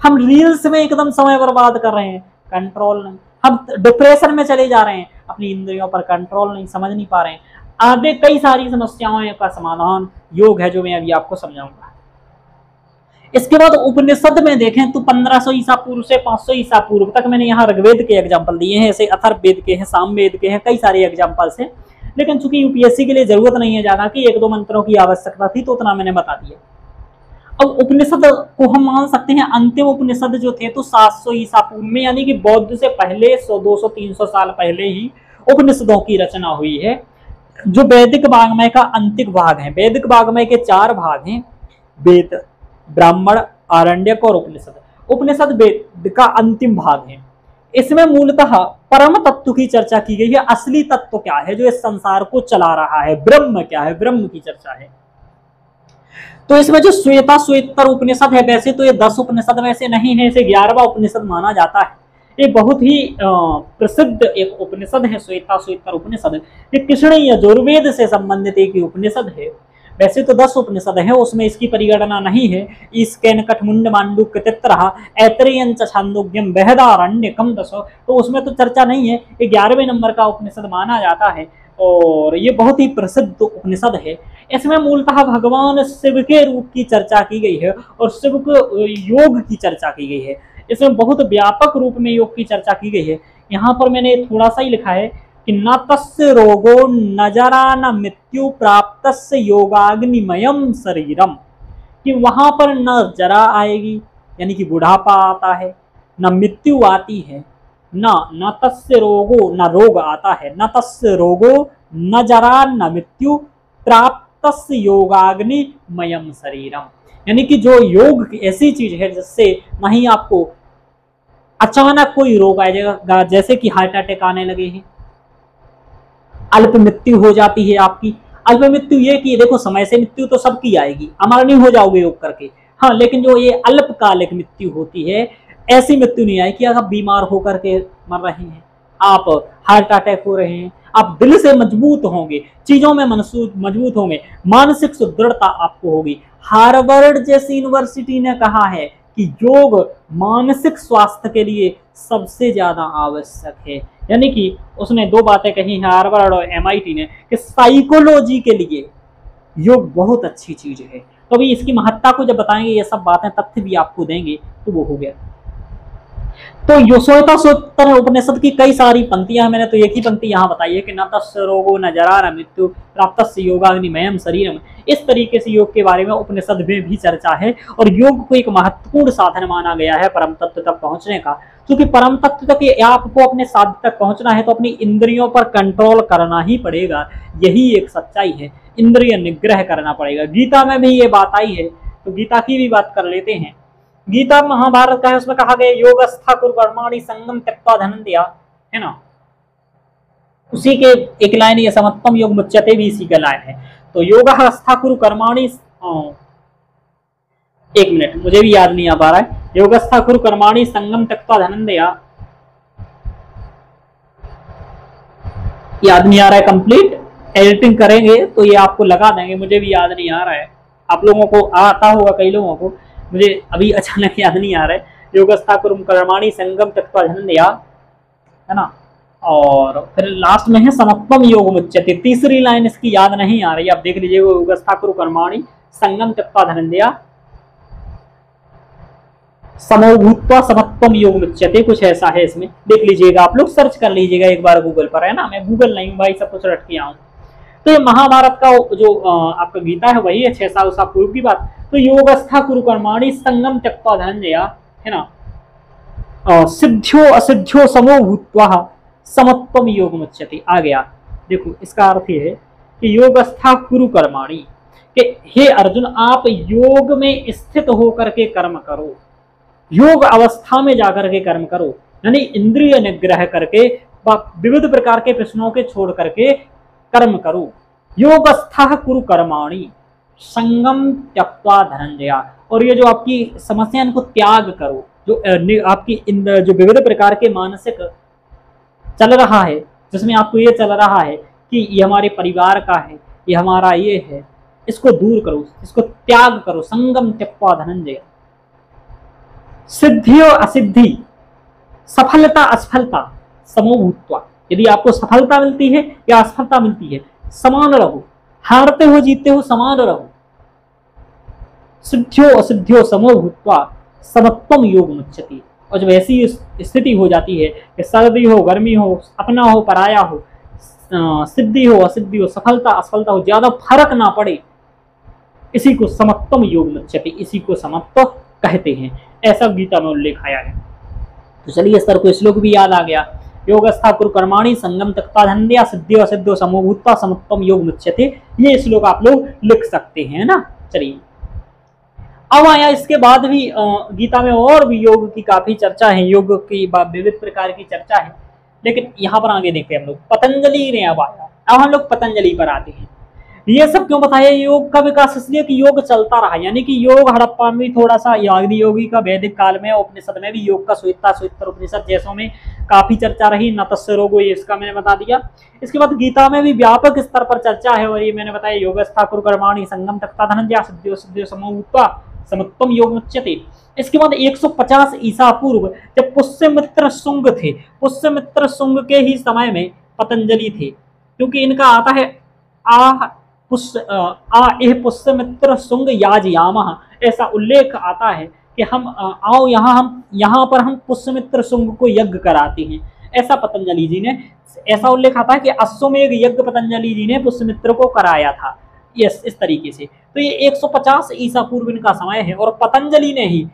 हम रील्स में एकदम समय बर्बाद कर रहे हैं, कंट्रोल नहीं। हम डिप्रेशन में चले जा रहे हैं, अपनी इंद्रियों पर कंट्रोल नहीं, समझ नहीं पा रहे हैं। आगे कई सारी समस्याओं का समाधान योग है, जो मैं अभी आपको समझाऊंगा। इसके बाद उपनिषद में देखें तो 1500 ईसा पूर्व से 500 ईसा पूर्व तक मैंने यहाँ ऋग्वेद के एग्जाम्पल दिए हैं, ऐसे अथर्ववेद के हैं, सामवेद के हैं, कई सारे एग्जाम्पल्स हैं। लेकिन चूंकि यूपीएससी के लिए जरूरत नहीं है ज्यादा कि 1-2 मंत्रों की आवश्यकता थी, तो उतना मैंने बता दिया। अब उपनिषद को हम मान सकते हैं अंतिम उपनिषद जो थे तो 700 ईसा पूर्व में, यानी कि बौद्ध से पहले 100, 200, 300 साल पहले ही उपनिषदों की रचना हुई है। जो वैदिक वाग्मय का अंतिम भाग है, वैदिक वाग्मय के 4 भाग हैं, वेद, ब्राह्मण, आरण्यक और उपनिषद। उपनिषद वेद का अंतिम भाग है। इसमें मूलतः परम तत्व की चर्चा की गई है। असली तत्व क्या है जो इस संसार को चला रहा है, ब्रह्म क्या है, ब्रह्म की चर्चा है। तो इसमें जो श्वेतर उपनिषद है, वैसे तो ये 10 उपनिषद वैसे नहीं है, इसे 11वां उपनिषद माना जाता है। ये बहुत ही प्रसिद्ध एक उपनिषद है श्वेतर उपनिषद। ये कृष्ण यजुर्वेद से संबंधित एक उपनिषद है। वैसे तो 10 उपनिषद है, उसमें इसकी परिगणना नहीं है। ईस्केन कठमुंड मांडुक्य तित्रः ऐतरेयं च छांदोग्यम बृहदारण्यकम 10, तो उसमें तो चर्चा नहीं है। ये 11वें नंबर का उपनिषद माना जाता है और ये बहुत ही प्रसिद्ध उपनिषद है। इसमें मूलतः भगवान शिव के रूप की चर्चा की गई है और शिव को योग की चर्चा की गई है। इसमें बहुत व्यापक रूप में योग की चर्चा की गई है। यहाँ पर मैंने थोड़ा सा ही लिखा है कि न तस्य रोगो न जरा न मृत्यु प्राप्तस्य योगाग्निमयम शरीरम, कि वहां पर न जरा आएगी यानी कि बुढ़ापा आता है, न मृत्यु आती है, न तस्य रोगो न रोग आता है, न तस्य रोगो न जरा न मृत्यु प्राप्तस्य योगाग्निमयम शरीरम, यानी कि जो योग ऐसी चीज है जिससे नहीं आपको अचानक कोई रोग आ जाएगा, जैसे कि हार्ट अटैक आने लगे हैं, अल्प मृत्यु हो जाती है आपकी। अल्प मृत्यु ये कि देखो समय से मृत्यु तो सबकी आएगी, अमर नहीं हो जाओगे योग करके, हाँ, लेकिन जो ये अल्पकालिक मृत्यु होती है ऐसी मृत्यु नहीं आएगी। आप बीमार होकर के मर रहे हैं, आप हार्ट अटैक हो रहे हैं, आप दिल से मजबूत होंगे, चीजों में मजबूत होंगे, मानसिक सुदृढ़ता आपको होगी। हार्वर्ड जैसी यूनिवर्सिटी ने कहा है कि योग मानसिक स्वास्थ्य के लिए सबसे ज्यादा आवश्यक है। यानी कि उसने दो बातें कही हैं हार्वर्ड और MIT ने कि साइकोलॉजी के लिए योग बहुत अच्छी चीज है। तो अभी इसकी महत्ता को जब बताएंगे, ये सब बातें तथ्य भी आपको देंगे, तो वो हो गया। तो श्वेताश्वतर उपनिषद की कई सारी पंक्तियां, मैंने तो एक ही पंक्ति यहाँ बताई है कि न तस्य रोगो न जरा न मृत्यु प्राप्तस्य योगाग्निमयम शरीरम। इस तरीके से योग के बारे में उपनिषद में भी चर्चा है और योग को एक महत्वपूर्ण साधन माना गया है परम तत्व तक पहुंचने का। क्योंकि परम तत्व तक आपको अपने साध्य तक पहुंचना है तो अपनी इंद्रियों पर कंट्रोल करना ही पड़ेगा, यही एक सच्चाई है। इंद्रिय निग्रह करना पड़ेगा। गीता में भी ये बात आई है, तो गीता की भी बात कर लेते हैं। गीता महाभारत का है, उसमें कहा गया योगस्था कुरु कर्माणि संगम त्यक्त्वा धनंजय, है ना। उसी के एक लाइन ये समत्वम योग मुच्यते भी इसी का लाइन है। तो योगस्था कुरु कर्माणि, एक मिनट मुझे भी याद नहीं आ पा रहा है, योगस्था कुरु कर्माणि संगम त्यक्त्वा धनंजय, याद नहीं आ रहा है कंप्लीट, एडिटिंग करेंगे तो ये आपको लगा देंगे, मुझे भी याद नहीं आ रहा है, आप लोगों को आता होगा कई लोगों को, मुझे अभी अचानक याद नहीं आ रहा है। योगस्था कुरु कर्माणि संगम त्यक्त्वा धनंजय, है ना। और फिर लास्ट में है समत्वम योग मुच्यते, तीसरी लाइन इसकी याद नहीं आ रही, आप देख लीजिए, योगस्था कुरु कर्माणि संगम त्यक्त्वा धनंजय समो भूत्वा समत्वम योग मुच्यते, कुछ ऐसा है इसमें, देख लीजिएगा, आप लोग सर्च कर लीजिएगा एक बार गूगल पर, है ना। मैं गूगल नहीं हूँ भाई, सब कुछ रट के आऊँ। तो ये महाभारत का जो आपका गीता है वही है 600 साल पूर्व की बात। तो योगस्था कुरु कर्माणि संगम त्यक्त्वा धनंजय, है ना, सिद्ध्यो असिद्ध्यो समो भूत्वा समत्वम योग मुच्यते, आ गया। देखो इसका अर्थ ये है कि योगस्था कुरु कर्माणि, कि हे अर्जुन आप योग में स्थित होकर के कर्म करो, योग अवस्था में जाकर के कर्म करो, यानी इंद्रिय निग्रह करके विविध प्रकार के प्रश्नों के छोड़ करके कर्म करो। योगस्था कुरु कर्माणि संगम त्यक्त्वा धनंजय, और ये जो आपकी समस्या इनको त्याग करो, जो आपकी जो विविध प्रकार के मानसिक चल रहा है, जिसमें आपको ये चल रहा है कि ये हमारे परिवार का है, ये हमारा ये है, इसको दूर करो, इसको त्याग करो। संगम त्यक्त्वा धनंजय, सिद्धि और असिद्धि, सफलता असफलता समो भूत्वा, यदि आपको सफलता मिलती है या असफलता मिलती है समान रहो, हारते हो जीतते हो समान रहो। सिद्ध्यो असिद्ध्यो समो भूत्वा समत्वम योग मुच्यते, और जब ऐसी स्थिति हो जाती है कि सर्दी हो गर्मी हो, अपना हो पराया हो, सिद्धि हो असिद्धि हो, सफलता असफलता हो, ज्यादा फर्क ना पड़े, इसी को समत्वम योग मुच्यते, इसी को समत्व कहते हैं, ऐसा गीता में उल्लेख आया है। तो चलिए सर को श्लोक भी याद आ गया, योगस्था कुरु कर्माणि संगम त्यक्त्वा धनंजय सिद्ध्यो असिद्ध्यो समो भूत्वा समत्वम योग मुच्यते, ये श्लोक आप लोग लिख सकते हैं ना। चलिए अब आया, इसके बाद भी गीता में और भी योग की काफी चर्चा है, योग की विविध प्रकार की चर्चा है, लेकिन यहाँ पर आगे देखते हैं हम लोग पतंजलि ने अब आया। अब हम लोग पतंजलि पर आते हैं। ये सब क्यों बताया, योग का विकास इसलिए कि योग चलता रहा, यानी कि योग हड़प्पा में थोड़ा सा, आदि योगी का वैदिक काल में, उपनिषद में भी योग का श्वेताश्वतर उपनिषद जैसों में काफी चर्चा रही। न तस्य रोगो, ये इसका मैंने बता दिया। इसके बाद गीता में भी व्यापक स्तर पर चर्चा है, और ये मैंने बताया योगस्था कुरु कर्माणि संगम त्यक्त्वा धनंजय सिद्ध्यो सिद्ध्यो समो भूत्वा समत्वम योग मुच्यते। इसके बाद 150 ईसा पूर्व जब पुष्यमित्र शुंग थे, पुष्यमित्र शुंग के ही समय में पतंजलि थे, क्योंकि इनका आता है पुष्यमित्र शुंग याजयामः, ऐसा उल्लेख आता है कि हम आओ हम यहाँ पर हम पुष्यमित्र शुंग को यज्ञ कराते हैं। ऐसा पतंजलि जी ने, ऐसा उल्लेख आता है कि अश्वमेध यज्ञ पतंजलि जी ने पुष्यमित्र को कराया था। यस, इस तरीके से। तो ये 150 ईसा पूर्व इनका समय है, और पतंजलि ने ही,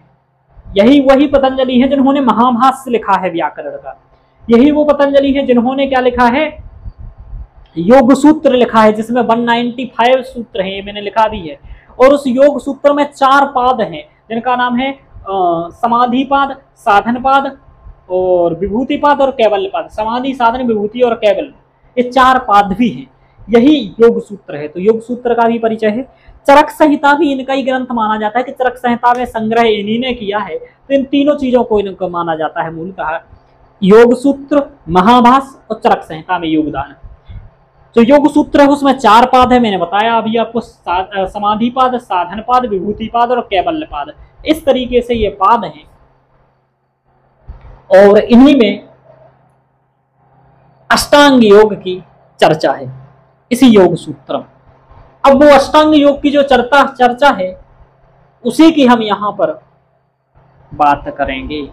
यही वही पतंजलि है जिन्होंने महाभाष्य लिखा है व्याकरण का। यही वो पतंजलि है जिन्होंने क्या लिखा है, योग सूत्र लिखा है, जिसमें 195 सूत्र हैं, ये मैंने लिखा भी है। और उस योग सूत्र में 4 पाद हैं, जिनका नाम है समाधिपाद, साधनपाद और विभूतिपाद और कैवल्यपाद। समाधि, साधन, विभूति और कैवल्य, ये 4 पाद भी हैं। यही योग सूत्र है। तो योग सूत्र का भी परिचय है। चरक संहिता भी इनका ही ग्रंथ माना जाता है, कि चरक संहिता में संग्रह इन्हीं ने किया है। तो इन तीनों चीजों को इनको माना जाता है मूलतः, योग सूत्र, महाभाष्य और चरक संहिता में योगदान। जो योग सूत्र है उसमें 4 पाद है, मैंने बताया अभी आपको, समाधिपाद, साधनपाद, विभूतिपाद और कैवल्यपाद। इस तरीके से ये पाद हैं, और इन्हीं में अष्टांग योग की चर्चा है, इसी योग सूत्र। अब वो अष्टांग योग की जो चर्चा है, उसी की हम यहां पर बात करेंगे।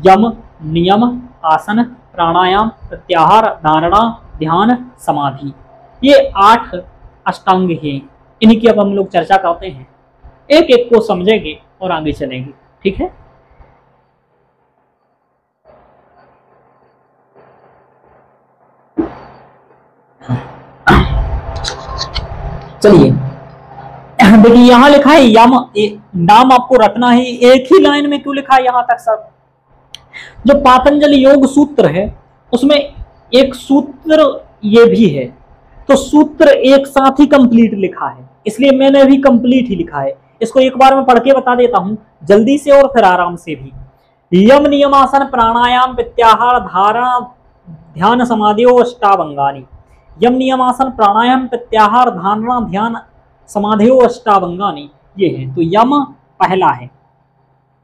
यम, नियम, आसन, प्राणायाम, प्रत्याहार, धारणा, ध्यान, समाधि, ये 8 अष्टांग हैं। इनकी अब हम लोग चर्चा करते हैं, एक एक को समझेंगे और आगे चलेंगे। ठीक है। चलिए, देखिए यहां लिखा है यम, नाम आपको रखना है। एक ही लाइन में क्यों लिखा है यहां तक सब? जो पातंजलि योग सूत्र है उसमें एक सूत्र ये भी है, तो सूत्र एक साथ ही कंप्लीट लिखा है, इसलिए मैंने भी कंप्लीट ही लिखा है। इसको एक बार मैं पढ़ के बता देता हूं जल्दी से और फिर आराम से भी। यम, नियम, आसन, प्राणायाम, प्रत्याहार, धारणा, ध्यान, समाधि और अष्टावंगानी। यम, नियम, आसन, प्राणायाम, प्रत्याहार, धारणा, ध्यान, समाधि और अष्टावंगानी, ये है। तो यम पहला है,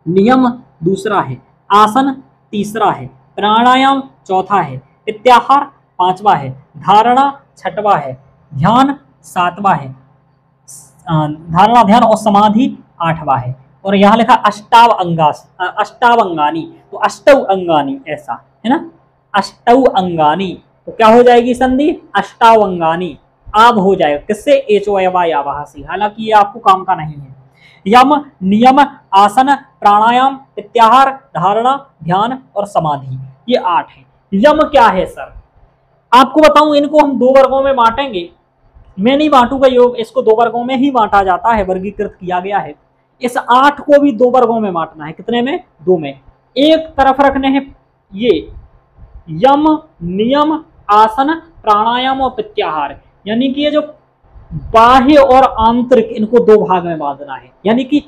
नियम दूसरा है, आसन तीसरा है, प्राणायाम चौथा है, प्रत्याहार पांचवा है, धारणा छठवा है, ध्यान सातवा है, धारणा, ध्यान और समाधि आठवा है। और यहाँ लिखा अष्टावंगानी, तो अष्टव अंगानी, ऐसा है ना, अष्टव अंगानी। तो क्या हो जाएगी संधि? अष्टावंगानी। आब हो जाएगा किससे? एचोयवायावासी। हालांकि ये आपको काम का नहीं है। यम, नियम, आसन, प्राणायाम, प्रत्याहार, धारणा, ध्यान और समाधि, ये 8 है। यम क्या है सर? आपको बताऊं, इनको हम 2 वर्गों में बांटेंगे। मैं नहीं बांटूंगा योग, इसको 2 वर्गों में ही बांटा जाता है, वर्गीकृत किया गया है। इस 8 को भी 2 वर्गों में बांटना है। कितने में? 2 में। एक तरफ रखने हैं ये यम, नियम, आसन, प्राणायाम और प्रत्याहार, यानी कि ये जो बाह्य और आंतरिक, इनको 2 भाग में बांटना है। यानी कि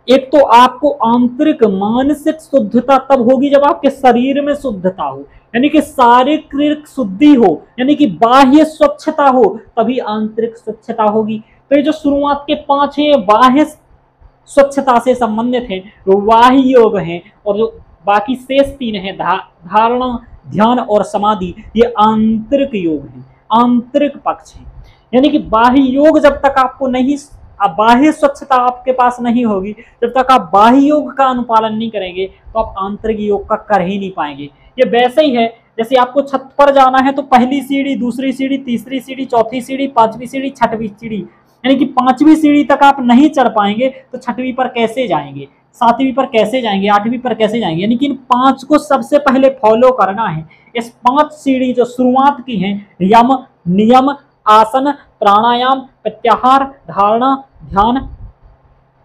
एक तो आपको आंतरिक मानसिक शुद्धता तब होगी जब आपके शरीर में शुद्धता हो, यानी कि शारीरिक शुद्धि हो, यानी कि बाह्य स्वच्छता हो, तभी आंतरिक स्वच्छता होगी। तो ये जो शुरुआत के 5 हैं बाह्य स्वच्छता से संबंधित हैं, बाह्य योग हैं, और जो बाकी शेष 3 हैं धारणा, ध्यान और समाधि, ये आंतरिक योग हैं, आंतरिक पक्ष है। यानी कि बाह्य योग जब तक आपको नहीं, बाह्य स्वच्छता आपके पास नहीं होगी, जब तक आप बाह्य योग का अनुपालन नहीं करेंगे, तो आप आंतरिक योग का कर ही नहीं पाएंगे। ये वैसे ही है जैसे आपको छत पर जाना है तो पहली सीढ़ी, दूसरी सीढ़ी, तीसरी सीढ़ी, चौथी सीढ़ी, 5वीं सीढ़ी, 6वीं सीढ़ी, यानी कि 5वीं सीढ़ी तक आप नहीं चढ़ पाएंगे तो 6वीं पर कैसे जाएंगे, 7वीं पर कैसे जाएंगे, 8वीं पर कैसे जाएंगे। यानी कि इन 5 को सबसे पहले फॉलो करना है। इस 5 सीढ़ी जो शुरुआत की हैं, यम, नियम, आसन, प्राणायाम, प्रत्याहार, धारणा, ध्यान,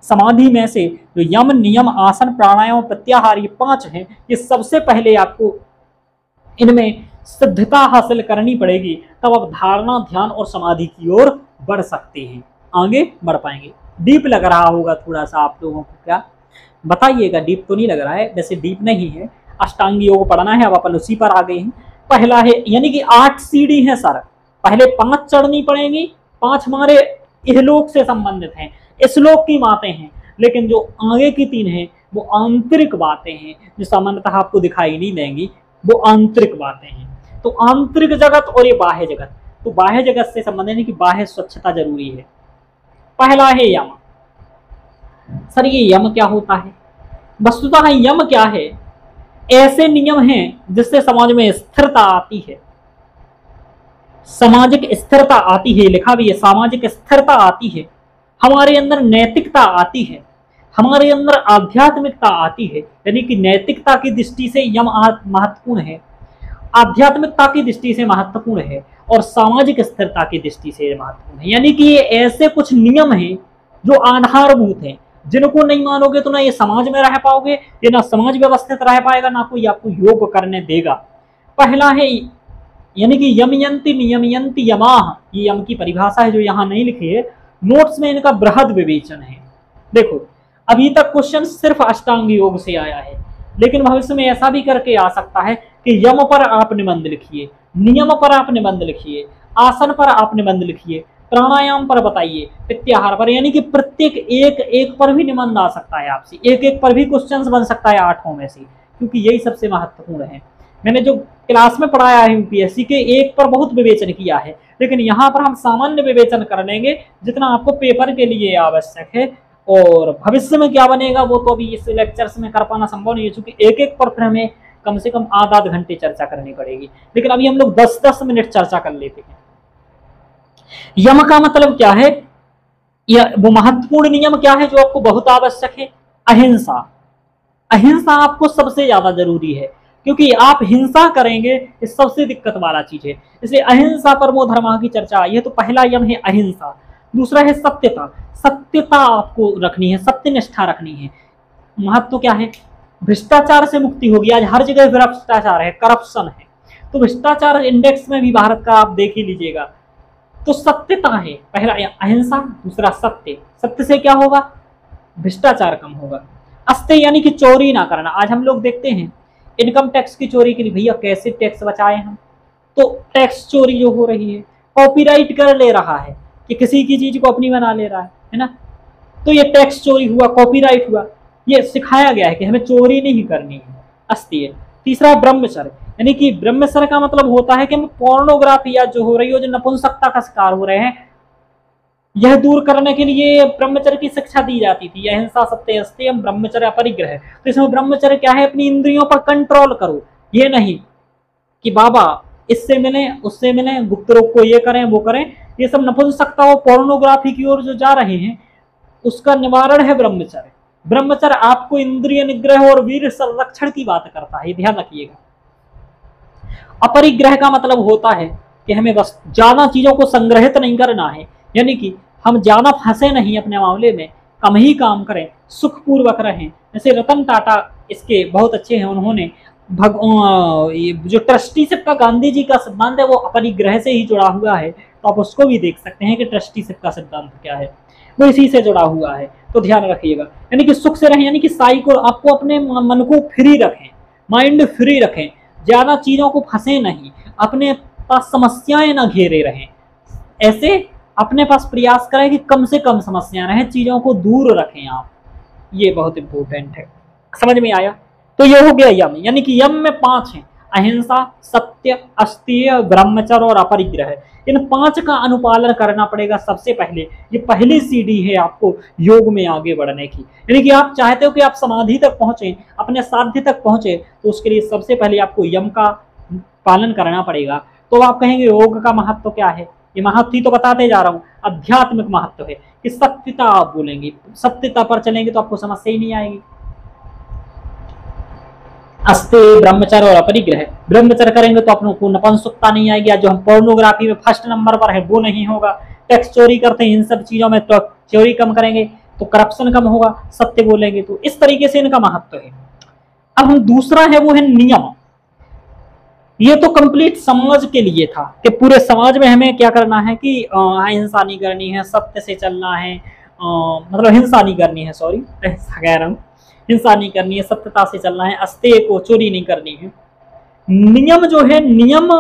समाधि में से जो यम, नियम, आसन, प्राणायाम, प्रत्याहार, ये 5 हैं, ये सबसे पहले आपको इनमें सिद्धता हासिल करनी पड़ेगी, तब आप धारणा, ध्यान और समाधि की ओर बढ़ सकते हैं, आगे बढ़ पाएंगे। डीप लग रहा होगा थोड़ा सा आप लोगों को, क्या बताइएगा? डीप तो नहीं लग रहा है? वैसे डीप नहीं है, अष्टांग योग पढ़ना है, अब अपन उसी पर आ गए हैं। पहला है, यानी कि 8 सीढ़ी है सर, पहले 5 चढ़नी पड़ेंगी, 5 हमारे इहलोक से संबंधित हैं, इसलोक की बातें हैं, लेकिन जो आगे की 3 हैं वो आंतरिक बातें हैं, जो सामान्यतः आपको दिखाई नहीं देंगी, वो आंतरिक बातें हैं। तो आंतरिक जगत और ये बाह्य जगत, तो बाह्य जगत से संबंधित है कि बाह्य स्वच्छता जरूरी है। पहला है यम। सर ये यम क्या होता है? वस्तुतः यम क्या है? ऐसे नियम हैं जिससे समाज में स्थिरता आती है, सामाजिक स्थिरता आती है, लिखा भी है सामाजिक स्थिरता आती है, हमारे अंदर नैतिकता आती है, हमारे अंदर आध्यात्मिकता आती है। यानी कि नैतिकता की दृष्टि से यम महत्वपूर्ण है, आध्यात्मिकता की दृष्टि से महत्वपूर्ण है और सामाजिक स्थिरता की दृष्टि से महत्वपूर्ण है। यानी कि ये ऐसे कुछ नियम हैं जो आधारभूत हैं, जिनको नहीं मानोगे तो ना ये समाज में रह पाओगे, ये ना समाज व्यवस्थित रह पाएगा, ना कोई आपको योग करने देगा। पहला है यानी कि यमयंती नियमयंती यमाह, ये यम की परिभाषा है जो यहाँ नहीं लिखी है, नोट्स में इनका बृहद विवेचन है। देखो अभी तक क्वेश्चन सिर्फ अष्टांग योग से आया है, लेकिन भविष्य में ऐसा भी करके आ सकता है कि यम पर आप निबंध लिखिए, नियम पर आप निबंध लिखिए, आसन पर आप निबंध लिखिए, प्राणायाम पर बताइए, प्रत्याहार पर, यानी कि प्रत्येक एक एक पर भी निबंध आ सकता है आपसे, एक एक पर भी क्वेश्चन बन सकता है 8 में से, क्योंकि यही सबसे महत्वपूर्ण है। मैंने जो क्लास में पढ़ाया है यूपीएससी के एक पर बहुत विवेचन किया है, लेकिन यहाँ पर हम सामान्य विवेचन कर लेंगे जितना आपको पेपर के लिए आवश्यक है, और भविष्य में क्या बनेगा वो तो अभी इस लेक्चर्स में कर पाना संभव नहीं है, क्योंकि एक एक पर फिर हमें कम से कम आध घंटे चर्चा करनी पड़ेगी। लेकिन अभी हम लोग 10-10 मिनट चर्चा कर लेते हैं। यम का मतलब क्या है, या वो महत्वपूर्ण नियम क्या है जो आपको बहुत आवश्यक है? अहिंसा। अहिंसा आपको सबसे ज्यादा जरूरी है, क्योंकि आप हिंसा करेंगे ये सबसे दिक्कत वाला चीज है, इसलिए अहिंसा परमो धर्मः की चर्चा आई है। तो पहला यम है अहिंसा। दूसरा है सत्यता। सत्यता आपको रखनी है, सत्यनिष्ठा रखनी है। महत्व क्या है? भ्रष्टाचार से मुक्ति होगी। आज हर जगह भ्रष्टाचार है, करप्शन है, तो भ्रष्टाचार इंडेक्स में भी भारत का आप देख ही लीजिएगा। तो सत्यता है पहला, अहिंसा, दूसरा सत्य। सत्य से क्या होगा? भ्रष्टाचार कम होगा। अस्ते यानी कि चोरी ना करना। आज हम लोग देखते हैं इनकम टैक्स की चोरी के लिए, भैया कैसे टैक्स बचाए हम, तो टैक्स चोरी जो हो रही है, कॉपीराइट कर ले रहा है कि किसी की चीज को अपनी बना ले रहा है ना, तो ये टैक्स चोरी हुआ, कॉपीराइट हुआ। ये सिखाया गया है कि हमें चोरी नहीं करनी है, अस्तेय। तीसरा ब्रह्मचर्य, यानी कि ब्रह्मचर्य का मतलब होता है कि हम पोर्नोग्राफी या जो हो रही हो, जो नपुंसकता का शिकार हो रहे हैं, यह दूर करने के लिए ब्रह्मचर्य की शिक्षा दी जाती थी। अहिंसा सत्य अस्तेय ब्रह्मचर्य अपरिग्रह। तो इसमें ब्रह्मचर्य क्या है? अपनी इंद्रियों पर कंट्रोल करो। ये नहीं कि बाबा इससे मिले उससे मिले, गुप्त रोग को ये करें वो करें, ये सब नपुंसकता और पोर्नोग्राफी की ओर जो जा रहे हैं उसका निवारण है ब्रह्मचर्य। ब्रह्मचर्य आपको इंद्रिय निग्रह और वीर संरक्षण की बात करता है, ध्यान रखिएगा। अपरिग्रह का मतलब होता है कि हमें बस ज्यादा चीजों को संग्रहित नहीं करना है, यानी कि हम ज्यादा फंसे नहीं अपने मामले में, कम ही काम करें, सुखपूर्वक रहें। जैसे रतन टाटा इसके बहुत अच्छे हैं, उन्होंने जो ट्रस्टीशिप का गांधी जी का सिद्धांत है वो अपरिग्रह से ही जुड़ा हुआ है, तो आप उसको भी देख सकते हैं कि ट्रस्टीशिप का सिद्धांत क्या है, वो इसी से जुड़ा हुआ है। तो ध्यान रखिएगा, यानी कि सुख से रहें, यानी कि साइको, आपको अपने मन को फ्री रखें, माइंड फ्री रखें, ज्यादा चीजों को फंसे नहीं, अपने पास समस्याएं ना घेरे रहें। ऐसे अपने पास प्रयास करें कि कम से कम समस्याएं रहें, चीजों को दूर रखें आप, ये बहुत इंपॉर्टेंट है। समझ में आया? तो ये हो गया यम, यानी कि यम में 5 हैं, अहिंसा, सत्य, अस्तेय, ब्रह्मचर्य और अपरिग्रह। इन 5 का अनुपालन करना पड़ेगा सबसे पहले। ये पहली सीढ़ी है आपको योग में आगे बढ़ने की। यानी कि आप चाहते हो कि आप समाधि तक पहुंचे, अपने साध्य तक पहुंचे, तो उसके लिए सबसे पहले आपको यम का पालन करना पड़ेगा। तो आप कहेंगे योग का महत्व क्या है? ये महत्व ही तो बताते जा रहा हूँ, आध्यात्मिक महत्व है कि सत्यता आप बोलेंगे, सत्यता पर चलेंगे तो आपको समस्या ही नहीं आएगी। अस्तेय, ब्रह्मचर्य और अपरिग्रह। ब्रह्मचर्य करेंगे तो अपनों को नपुंसकता नहीं आएगी, जो हम पोर्नोग्राफी में फर्स्ट नंबर पर है वो नहीं होगा, टैक्स चोरी करते हैं इन सब चीजों में तो चोरी कम करेंगे तो करप्शन कम होगा, सत्य बोलेंगे। तो इस तरीके से इनका महत्व है। अब हम दूसरा है वो है नियम। ये तो कंप्लीट समाज के लिए था कि पूरे समाज में हमें क्या करना है कि हिंसा नहीं करनी है, सत्य से चलना है, मतलब हिंसा नहीं करनी है, सॉरी कह रहा हूँ, हिंसा नहीं करनी है, सत्यता से चलना है, अस्तेय को चोरी नहीं करनी है। नियम जो है, नियम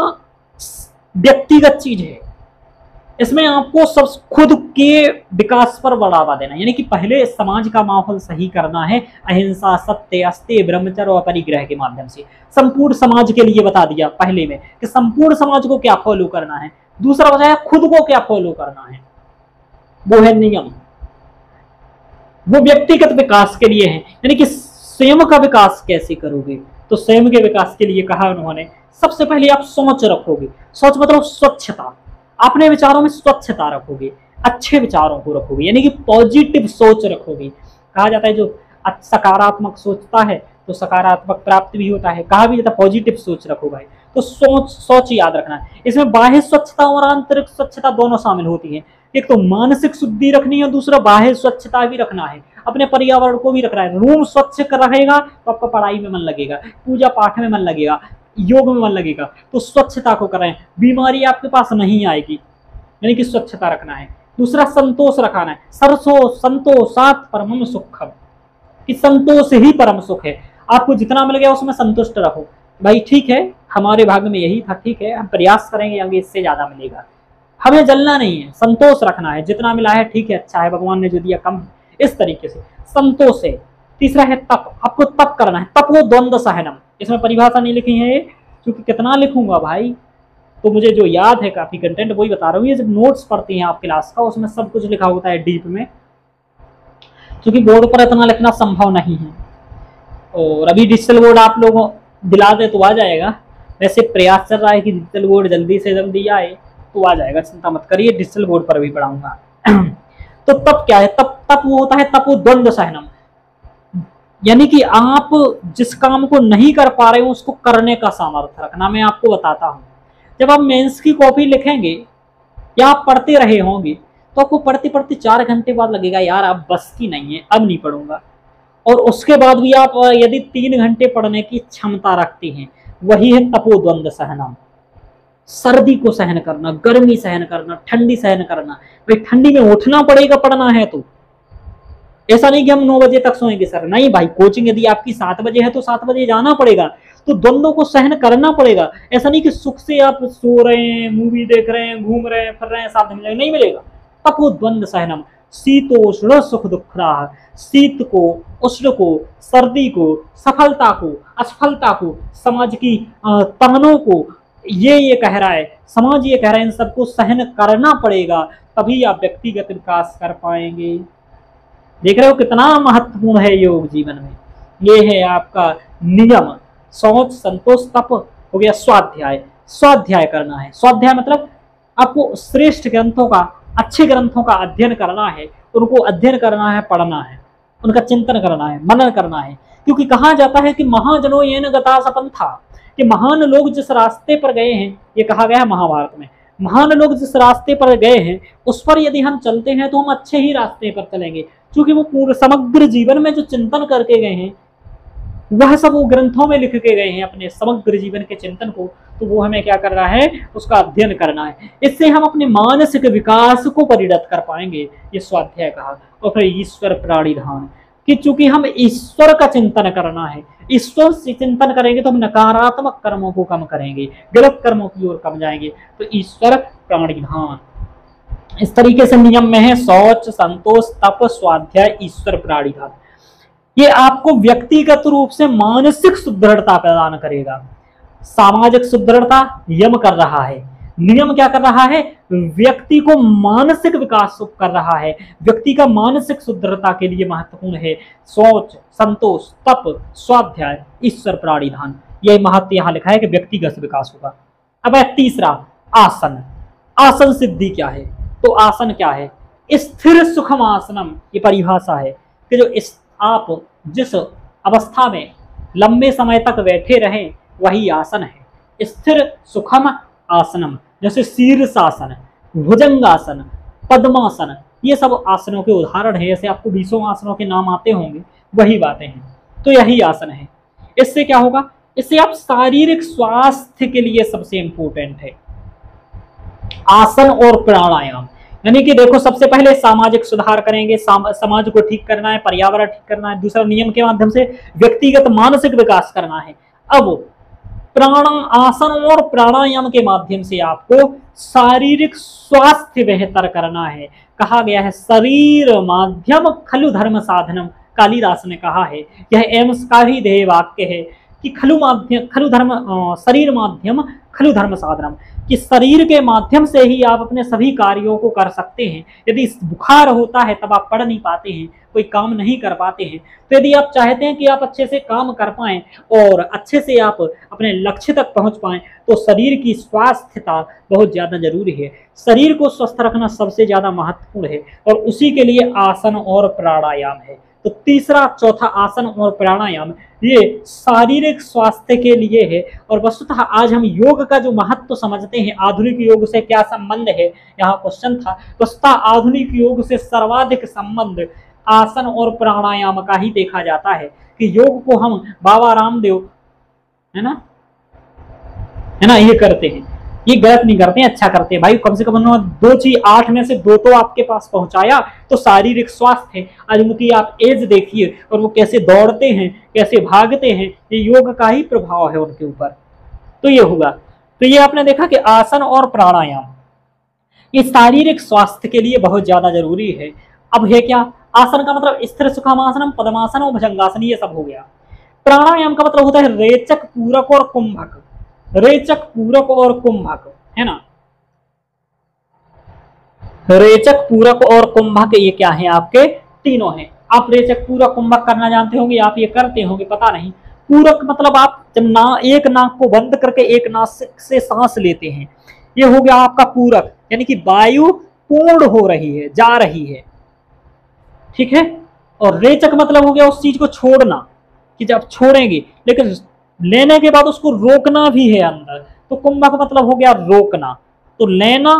व्यक्तिगत चीज है, इसमें आपको सब खुद के विकास पर बढ़ावा देना, यानी कि पहले समाज का माहौल सही करना है, अहिंसा, सत्य, अस्तेय, ब्रह्मचर्य और परिग्रह के माध्यम से। संपूर्ण समाज के लिए बता दिया पहले में कि संपूर्ण समाज को क्या फॉलो करना है। दूसरा बताया खुद को क्या फॉलो करना है, वो है नियम, वो व्यक्तिगत विकास के लिए है। यानी कि स्वयं का विकास कैसे करोगे? तो स्वयं के विकास के लिए कहा उन्होंने, सबसे पहले आप सोच रखोगे। सोच मतलब स्वच्छता, अपने विचारों में स्वच्छता रखोगे, अच्छे विचारों को रखोगे, यानी कि पॉजिटिव सोच रखोगे। कहा जाता है जो सकारात्मक सोचता है तो सकारात्मक प्राप्ति भी होता है। कहा भी जाता है पॉजिटिव सोच रखो भाई। तो सोच याद रखना है। इसमें बाह्य स्वच्छता और आंतरिक स्वच्छता दोनों शामिल होती है। एक तो मानसिक शुद्धि रखनी है, दूसरा बाह्य स्वच्छता भी रखना है, अपने पर्यावरण को भी रखना है। रूम स्वच्छ रहेगा तो आपका पढ़ाई में मन लगेगा, पूजा पाठ में मन लगेगा, योग में मन लगेगा। तो स्वच्छता को करें, बीमारी आपके पास नहीं आएगी, यानी कि स्वच्छता रखना है। दूसरा संतोष रखना है। सरसो संतोषात परमम सुखम, कि संतोष ही परम सुख है। आपको जितना मिल गया उसमें संतुष्ट रहो भाई। ठीक है, हमारे भाग में यही था, ठीक है, हम प्रयास करेंगे आगे इससे ज्यादा मिलेगा। हमें जलना नहीं है, संतोष रखना है। जितना मिला है ठीक है, अच्छा है, भगवान ने जो दिया कम, इस तरीके से संतोष है। तीसरा है तप, आपको तप करना है। तप वो द्वंद्व सहनम, इसमें परिभाषा नहीं लिखी है क्योंकि कितना लिखूंगा भाई, तो मुझे जो याद है काफी कंटेंट वही बता रहा हूँ। ये जब नोट्स पढ़ती हैं आप क्लास का, उसमें सब कुछ लिखा होता है डीप में, क्योंकि बोर्ड पर इतना लिखना संभव नहीं है। और अभी डिजिटल बोर्ड आप लोगों दिला दे तो आ जाएगा। वैसे प्रयास चल रहा है कि डिजिटल बोर्ड जल्दी से जल्दी आए तो आ जाएगा, चिंता मत करिए, डिजिटल बोर्ड पर भी पढ़ाऊंगा। तो तप क्या है? तप वो होता है, तप द्वंद्व सहनम, यानी कि आप जिस काम को नहीं कर पा रहे हो उसको करने का सामर्थ्य रखना। मैं आपको बताता हूँ, जब आप मेंस की कॉपी लिखेंगे या आप पढ़ते रहे होंगे तो आपको पढ़ते पढ़ते 4 घंटे बाद लगेगा यार अब बस की नहीं है, अब नहीं पढ़ूंगा। और उसके बाद भी आप यदि 3 घंटे पढ़ने की क्षमता रखते हैं, वही है तपोद्वंद सहनम। सर्दी को सहन करना, गर्मी सहन करना, ठंडी सहन करना। भाई ठंडी में उठना पड़ेगा पढ़ना है तो, ऐसा नहीं कि हम 9 बजे तक सोएंगे सर, नहीं भाई। कोचिंग यदि आपकी 7 बजे है तो 7 बजे जाना पड़ेगा। तो द्वंद्वों को सहन करना पड़ेगा। ऐसा नहीं कि सुख से आप सो रहे हैं, मूवी देख रहे हैं, घूम रहे हैं, फिर रहे हैं, साथ मिलेगा, नहीं मिलेगा। तपोद्वंद सहनम, शीतोष्ण सुख दुख राह, शीत को, उष्ण को, सर्दी को, सफलता को, असफलता को, समाज की तमनों को, ये कह रहा है, समाज ये कह रहा है, इन सबको सहन करना पड़ेगा, तभी आप व्यक्तिगत विकास कर पाएंगे। देख रहे हो कितना महत्वपूर्ण है योग जीवन में। ये है आपका नियम, सोच, संतोष, तप हो गया। स्वाध्याय, स्वाध्याय करना है। स्वाध्याय मतलब आपको श्रेष्ठ ग्रंथों का, अच्छे ग्रंथों का अध्ययन करना है, उनको अध्ययन करना है, पढ़ना है, उनका चिंतन करना है, मनन करना है। क्योंकि कहा जाता है कि महाजनो येन गता सपंथा, कि महान लोग जिस रास्ते पर गए हैं, ये कहा गया है महाभारत में, महान लोग जिस रास्ते पर गए हैं उस पर यदि हम चलते हैं तो हम अच्छे ही रास्ते पर चलेंगे। क्योंकि वो पूरे समग्र जीवन में जो चिंतन करके गए हैं वह सब वो ग्रंथों में लिख के गए हैं, अपने समग्र जीवन के चिंतन को। तो वो हमें क्या करना है, उसका अध्ययन करना है। इससे हम अपने मानसिक विकास को परिणत कर पाएंगे, ये स्वाध्याय कहा। और फिर ईश्वर प्राणिधान, कि चूंकि हम ईश्वर का चिंतन करना है, ईश्वर से चिंतन करेंगे तो हम नकारात्मक कर्मों को कम करेंगे, गलत कर्मों की ओर कम जाएंगे। तो ईश्वर प्राणिधान, इस तरीके से नियम में है शौच, संतोष, तप, स्वाध्याय, ईश्वर प्राणिधान। ये आपको व्यक्तिगत रूप से मानसिक सुदृढ़ता प्रदान करेगा। सामाजिक सुदृढ़ता यम कर रहा है, नियम क्या कर रहा है, व्यक्ति को मानसिक विकास कर रहा है। व्यक्ति का मानसिक सुदृढ़ता के लिए महत्वपूर्ण है सोच, संतोष, तप, स्वाध्याय, ईश्वर प्राणिधान। यह महत्व यहाँ लिखा है कि व्यक्तिगत विकास होगा। अब है तीसरा आसन। आसन सिद्धि क्या है? तो आसन क्या है, स्थिर सुखम आसनम, ये परिभाषा है कि जो आप जिस अवस्था में लंबे समय तक बैठे रहें वही आसन है। स्थिर सुखम आसनम, जैसे शीर्षासन, भुजंगासन, पद्मासन, ये सब आसनों के उदाहरण है। जैसे आपको 20 आसनों के नाम आते होंगे, वही बातें हैं। तो यही आसन है। इससे क्या होगा, इससे आप शारीरिक स्वास्थ्य के लिए सबसे इंपॉर्टेंट है आसन और प्राणायाम। यानी कि देखो, सबसे पहले सामाजिक सुधार करेंगे, समाज को ठीक करना है, पर्यावरण ठीक करना है। दूसरा नियम के माध्यम से व्यक्तिगत मानसिक विकास करना है। अब आसन और प्राणायाम के माध्यम से आपको शारीरिक स्वास्थ्य बेहतर करना है। कहा गया है शरीर माध्यम खलु धर्म साधनम, कालिदास ने कहा है। यह एम्स का ही ध्येय वाक्य है कि खलु धर्म, शरीर माध्यम खलु धर्म साधनम, कि शरीर के माध्यम से ही आप अपने सभी कार्यों को कर सकते हैं। यदि बुखार होता है तब आप पढ़ नहीं पाते हैं, कोई काम नहीं कर पाते हैं, तो यदि आप चाहते हैं कि आप अच्छे से काम कर पाएं और अच्छे से आप अपने लक्ष्य तक पहुंच पाएं, तो शरीर की स्वास्थ्यता बहुत ज़्यादा जरूरी है। शरीर को स्वस्थ रखना सबसे ज़्यादा महत्वपूर्ण है और उसी के लिए आसन और प्राणायाम है। तो तीसरा चौथा आसन और प्राणायाम ये शारीरिक स्वास्थ्य के लिए है। और वस्तुतः आज हम योग का जो महत्व समझते हैं, आधुनिक योग से क्या संबंध है, यहाँ क्वेश्चन था। वस्तुतः आधुनिक योग से सर्वाधिक संबंध आसन और प्राणायाम का ही देखा जाता है कि योग को हम बाबा रामदेव है ना ये करते हैं, ये गलत नहीं करते हैं, अच्छा करते हैं भाई। कम से कम 2 चीज 8 में से 2 तो आपके पास पहुंचाया, तो शारीरिक स्वास्थ्य है। आज उनकी आप एज देखिए और वो कैसे दौड़ते हैं, कैसे भागते हैं, ये योग का ही प्रभाव है उनके ऊपर। तो ये होगा। तो ये आपने देखा कि आसन और प्राणायाम ये शारीरिक स्वास्थ्य के लिए बहुत ज्यादा जरूरी है। अब है क्या, आसन का मतलब स्थिर सुखामासनम, पद्मासन और भुजंगासन, ये सब हो गया। प्राणायाम का मतलब होता है रेचक, पूरक और कुंभक। रेचक, पूरक और कुंभक, है ना। रेचक, पूरक और कुंभक ये क्या है, आपके तीनों हैं। आप रेचक, पूरक, कुंभक करना जानते होंगे, आप ये करते होंगे, पता नहीं। पूरक मतलब आप जब एक नाक को बंद करके एक नाक से सांस लेते हैं, ये हो गया आपका पूरक, यानी कि वायु पूर्ण हो रही है, जा रही है, ठीक है। और रेचक मतलब हो गया उस चीज को छोड़ना, कि जब छोड़ेंगे लेकिन लेने के बाद उसको रोकना भी है अंदर। तो कुंभक मतलब हो गया रोकना। तो लेना,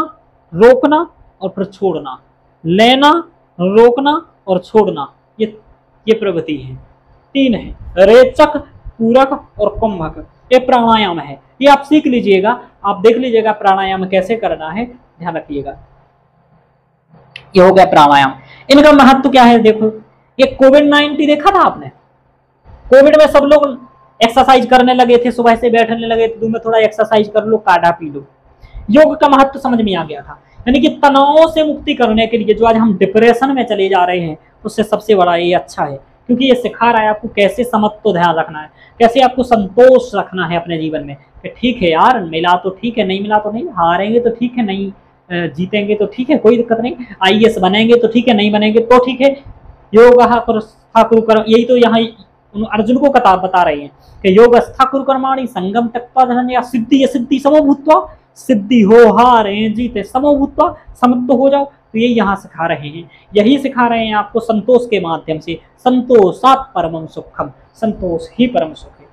रोकना और फिर छोड़ना, लेना, रोकना और छोड़ना, ये प्रवृत्ति है। 3 है, रेचक, पूरक और कुंभक। ये प्राणायाम है, ये आप सीख लीजिएगा, आप देख लीजिएगा प्राणायाम कैसे करना है, ध्यान रखिएगा। ये हो गया प्राणायाम। इनका महत्व क्या है, देखो ये कोविड-19 देखा था आपने। कोविड में सब लोग एक्सरसाइज करने लगे थे, सुबह से बैठने लगे थे, तुम्हें थोड़ा एक्सरसाइज कर लो, काढ़ा पी लो। योग का महत्व समझ में आ गया था, यानी कि तनाव से मुक्ति करने के लिए, जो आज हम डिप्रेशन में चले जा रहे हैं, उससे सबसे बड़ा ये अच्छा है, क्योंकि ये सिखा रहा है आपको कैसे समत्व ध्यान रखना है, कैसे आपको संतोष रखना है अपने जीवन में। कि ठीक है यार, मिला तो ठीक है, नहीं मिला तो नहीं, हारेंगे तो ठीक है, नहीं जीतेंगे तो ठीक है, कोई दिक्कत नहीं, IAS बनेंगे तो ठीक है, नहीं बनेंगे तो ठीक है। योग कर, यही तो यहाँ अर्जुन को कथा बता रही है कि योग स्था कुरु कर्माणि संगम त्यक्त्वा धनंजय, सिद्धि सिद्धि समो भूत्वा, सिद्धि हो हारे जीते समो भूत्वा, समत्व हो जाओ। तो ये यहाँ सिखा रहे हैं, यही सिखा रहे हैं आपको संतोष के माध्यम से। संतोषात् परमं सुखम, संतोष ही परम सुख है।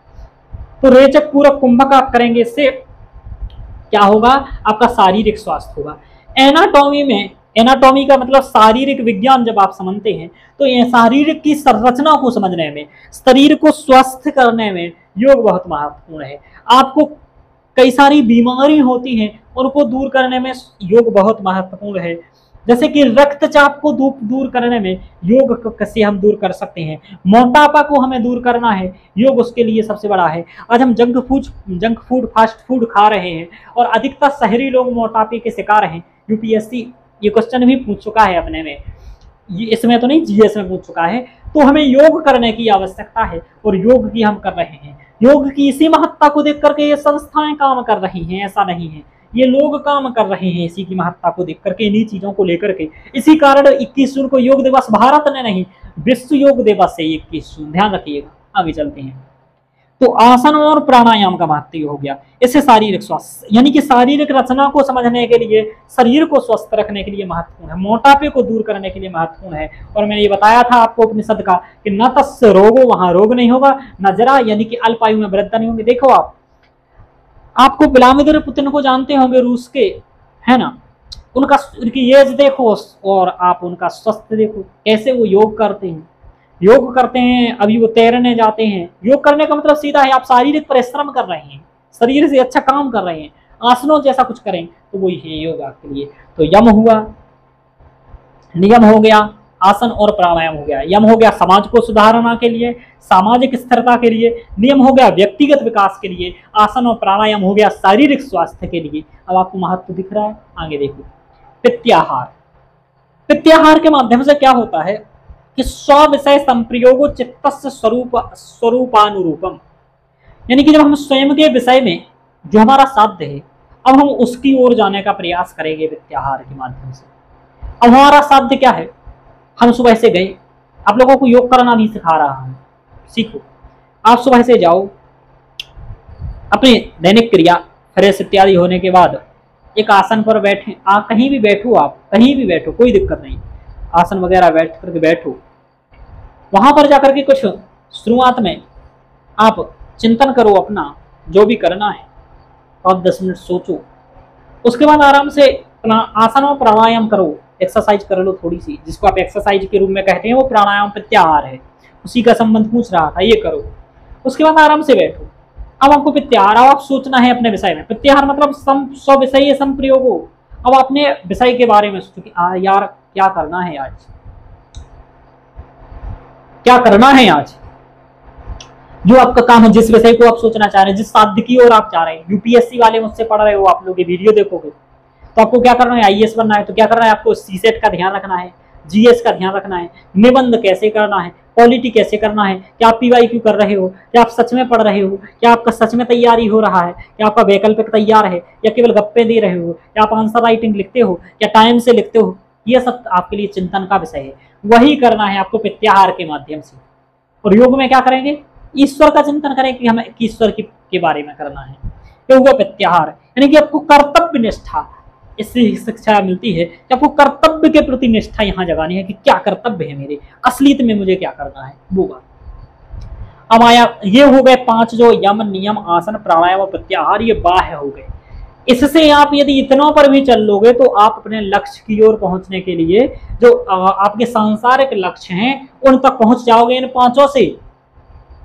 तो रेचक, पूरक, कुंभक आप करेंगे, इससे क्या होगा, आपका शारीरिक स्वास्थ्य होगा। एनाटॉमी में, एनाटॉमी का मतलब शारीरिक विज्ञान जब आप समझते हैं, तो ये शारीरिक की संरचना को समझने में, शरीर को स्वस्थ करने में योग बहुत महत्वपूर्ण है। आपको कई सारी बीमारी होती हैं, उनको दूर करने में योग बहुत महत्वपूर्ण है। जैसे कि रक्तचाप को दूर करने में योग कैसे हम दूर कर सकते हैं, मोटापा को हमें दूर करना है, योग उसके लिए सबसे बड़ा है। आज हम जंक फूड, फास्ट फूड खा रहे हैं और अधिकतर शहरी लोग मोटापे के शिकार हैं। UPSC ये क्वेश्चन भी पूछ चुका है अपने में, ये इसमें तो नहीं, GS में पूछ चुका है। तो हमें योग करने की आवश्यकता है और योग की हम कर रहे हैं। योग की इसी महत्ता को देख करके ये संस्थाएं काम कर रही हैं, ऐसा नहीं है, ये लोग काम कर रहे हैं इसी की महत्ता को देख करके, इन्हीं चीजों को लेकर के। इसी कारण 21 जून को योग दिवस भारत ने नहीं, विश्व योग दिवस है 21 जून, ध्यान रखिएगा। आगे चलते हैं। तो आसन और प्राणायाम का महत्व हो गया, इससे शारीरिक स्वास्थ्य, यानी कि शारीरिक रचना को समझने के लिए, शरीर को स्वस्थ रखने के लिए महत्वपूर्ण है, मोटापे को दूर करने के लिए महत्वपूर्ण है। और मैंने ये बताया था आपको उपनिषद का कि न तस्य रोगो, वहां रोग नहीं होगा, न जरा यानी कि अल्प आयु में वृद्धि नहीं होगी। देखो आपको व्लादिमीर पुतिन को जानते होंगे, रूस के, है ना, उनकी एज देखो और आप उनका स्वास्थ्य देखो, कैसे वो योग करते हैं। योग करते हैं, अभी वो तैरने जाते हैं। योग करने का मतलब सीधा है आप शारीरिक परिश्रम कर रहे हैं, शरीर से अच्छा काम कर रहे हैं, आसनों जैसा कुछ करें, तो वही है योगा के लिए। तो यम हुआ, नियम हो गया, आसन और प्राणायाम हो गया। यम हो गया समाज को सुधारना के लिए, सामाजिक स्थिरता के लिए, नियम हो गया व्यक्तिगत विकास के लिए, आसन और प्राणायाम हो गया शारीरिक स्वास्थ्य के लिए। अब आपको महत्व दिख रहा है, आगे देखो। पित्याहार, पित्याहार के माध्यम से क्या होता है कि स्व विषय संप्रयोगो चित्तस्य स्वरूपानुरूपम, यानी कि जब हम स्वयं के विषय में जो हमारा साध्य है अब हम उसकी ओर जाने का प्रयास करेंगे प्रत्याहार के माध्यम से। अब हमारा साध्य क्या है? हम सुबह से गए, आप लोगों को योग करना भी सिखा रहा हूं, सीखो। आप सुबह से जाओ, अपनी दैनिक क्रिया फ्रेश इत्यादि होने के बाद एक आसन पर बैठे, कहीं भी बैठो, आप कहीं भी बैठो, कोई दिक्कत नहीं, आसन वगैरह बैठ करके बैठो। वहां पर जाकर के कुछ शुरुआत में आप चिंतन करो अपना, जो भी करना है, आप 10 मिनट सोचो। उसके बाद आराम से आसन में प्राणायाम करो, एक्सरसाइज कर लो थोड़ी सी, जिसको आप एक्सरसाइज के रूप में कहते हैं, वो प्राणायाम प्रत्याहार है, उसी का संबंध पूछ रहा था, ये करो। उसके बाद आराम से बैठो। अब आपको प्रत्याहार, अब आप सोचना है अपने विषय में। प्रत्याहार मतलब स्व विषय संप्रयोग हो। अब अपने विषय के बारे में सोचो कि यार क्या करना है आज, क्या करना है आज, जो आपका काम है, जिस विषय को आप सोचना चाह रहे हैं, जिस साध्य की ओर आप चाह रहे हैं। यूपीएससी वाले मुझसे पढ़ रहे हो, आप लोग ये वीडियो देखोगे तो आपको क्या करना है, आईएएस बनना है तो क्या करना है, आपको सीसेट का ध्यान रखना है, जीएस का ध्यान रखना है, निबंध कैसे करना है, पॉलिटी कैसे करना है, क्या आप पीवाईक्यू कर रहे हो, क्या आप सच में पढ़ रहे हो, क्या आपका सच में तैयारी हो रहा है, क्या आपका वैकल्पिक तैयार है, या केवल गप्पे दे रहे हो, क्या आप आंसर राइटिंग लिखते हो, क्या टाइम से लिखते हो। ये सब आपके लिए चिंतन का विषय है, वही करना है आपको प्रत्याहार के माध्यम से। और योग में क्या करेंगे, ईश्वर का चिंतन करें कि हमें ईश्वर के बारे में करना है। योग प्रत्याहार यानी कि आपको कर्तव्य निष्ठा, इससे शिक्षा मिलती है कि आपको कर्तव्य के प्रति निष्ठा यहाँ जगानी है कि क्या कर्तव्य है मेरे, असलियत में मुझे क्या करना है, वो बात। अब आया, ये हो गए 5 जो यम नियम आसन प्राणायाम और प्रत्याहार, ये बाह्य हो गए। इससे आप यदि इतनों पर भी चल लोगे तो आप अपने लक्ष्य की ओर पहुंचने के लिए, जो आपके सांसारिक लक्ष्य हैं, उन तक पहुंच जाओगे। इन 5 से,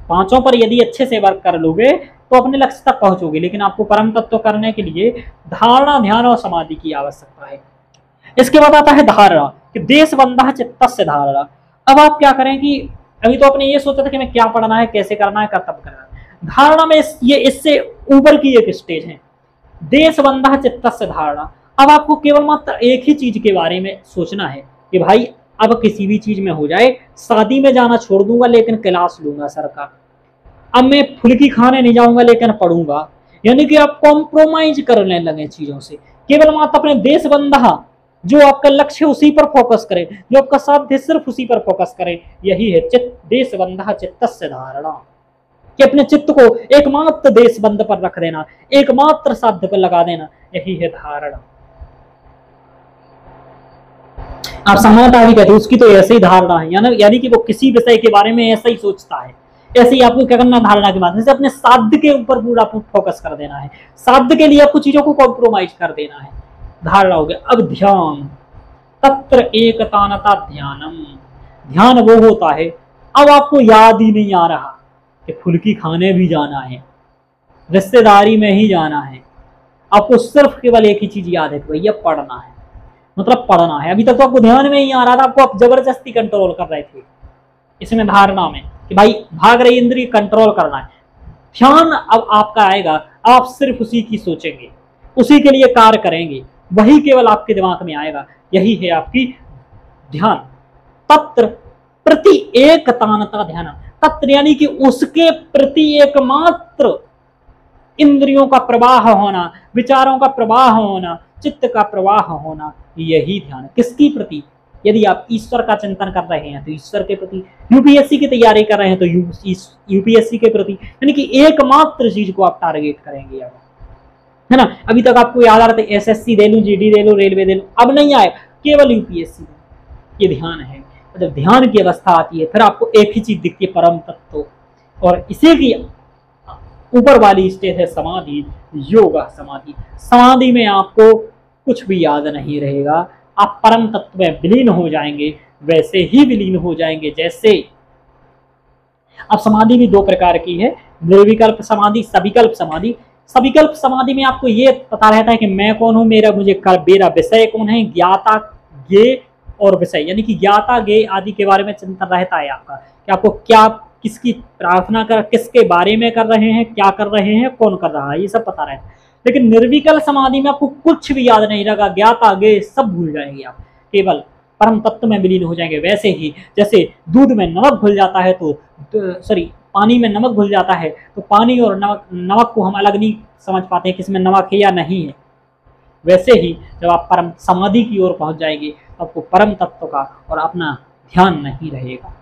5 पर यदि अच्छे से वर्क कर लोगे तो अपने लक्ष्य तक पहुंचोगे। लेकिन आपको परम तत्व करने के लिए धारणा, ध्यान और समाधि की आवश्यकता है। इसके बाद आता है धारणा, कि देश बंधा चित्तस्य धारणा। अब आप क्या करें कि अभी तो आपने ये सोचा था कि मैं क्या पढ़ना है, कैसे करना है, कर्तव्य करना है। धारणा में ये इससे ऊपर की एक स्टेज है, देश बंधा चित्तस्य धारणा। अब आपको केवल मात्र एक ही चीज के बारे में सोचना है कि भाई अब किसी भी चीज में हो जाए, शादी में जाना छोड़ दूंगा लेकिन क्लास लूंगा सर का, अब मैं फुल्की खाने नहीं जाऊंगा लेकिन पढ़ूंगा। यानी कि आप कॉम्प्रोमाइज करने लगे चीजों से, केवल मात्र अपने देश बंधा, जो आपका लक्ष्य है उसी पर फोकस करें, जो आपका साध्य सिर्फ उसी पर फोकस करें। यही है देश बंधा चित्तस्य धारणा, कि अपने चित्त को एकमात्र देश बंध पर रख देना, एकमात्र साध्य पर लगा देना, यही है धारणा। आप समानता भी कहते हैं, उसकी तो ऐसे ही धारणा है, यानी कि वो किसी विषय के बारे में ऐसा ही सोचता है। ऐसे ही आपको क्या करना, धारणा के माध्यम से अपने साध्य के ऊपर पूरा फोकस कर देना है, साध्य के लिए आपको चीजों को कॉम्प्रोमाइज कर देना है। धारणा हो गया। अब ध्यान, तत्र एकतानता ध्यानम, ध्यान वो होता है, अब आपको याद ही नहीं आ रहा कि फुल्की खाने भी जाना है, रिश्तेदारी में ही जाना है, आपको सिर्फ केवल एक ही चीज याद है कि भैया पढ़ना है, मतलब पढ़ना है। अभी तक तो आपको ध्यान में ही आ रहा था, आपको आप जबरदस्ती कंट्रोल कर रहे थे इसमें, धारणा में, कि भाई भाग रही इंद्रिय कंट्रोल करना है। ध्यान अब आपका आएगा, आप सिर्फ उसी की सोचेंगे, उसी के लिए कार्य करेंगे, वही केवल आपके दिमाग में आएगा। यही है आपकी ध्यान। तत्र प्रति एकतानता ध्यान, तत्र यानी कि उसके प्रति एकमात्र इंद्रियों का प्रवाह होना, विचारों का प्रवाह होना, चित्त का प्रवाह होना, यही ध्यान। किसकी प्रति? यदि आप ईश्वर का चिंतन कर रहे हैं तो ईश्वर के प्रति, यूपीएससी की तैयारी कर रहे हैं तो यूपीएससी के प्रति, यानी कि एकमात्र चीज को आप टारगेट करेंगे, है ना। अभी तक आपको याद आ रहा था एसएससी दे लूं, जीडी दे लूं, रेलवे दे लूं, अब नहीं आए, केवल यूपीएससी। ये ध्यान है। जब ध्यान की अवस्था आती है फिर आपको एक ही चीज दिखती है, परम तत्व, और इसी की ऊपर वाली स्टेज है समाधि, योगा समाधि। समाधि में आपको कुछ भी याद नहीं रहेगा, आप परम तत्व में विलीन हो जाएंगे, वैसे ही विलीन हो जाएंगे जैसे। अब समाधि भी 2 प्रकार की है, निर्विकल्प समाधि, सविकल्प समाधि। सविकल्प समाधि में आपको ये पता रहता है कि मैं कौन हूं, मेरा विषय कौन है, ज्ञाता ज्ञेय और विषय, यानी कि ज्ञाता ज्ञेय आदि के बारे में चिंतन रहता है आपका, कि आपको क्या, किसकी प्रार्थना कर, किसके बारे में कर रहे हैं, क्या कर रहे हैं, कौन कर रहा है, ये सब पता रहता है। लेकिन निर्विकल्प समाधि में आपको कुछ भी याद नहीं रहेगा, ज्ञाता ज्ञेय सब भूल जाएंगे आप, केवल परम तत्व में विलीन हो जाएंगे। वैसे ही जैसे दूध में नमक घुल जाता है तो पानी में नमक घुल जाता है, तो पानी और नमक को हम अलग नहीं समझ पाते हैं कि इसमें नमक है या नहीं है, वैसे ही जब आप परम समाधि की ओर पहुंच जाएंगे तो आपको परम तत्व का और अपना ध्यान नहीं रहेगा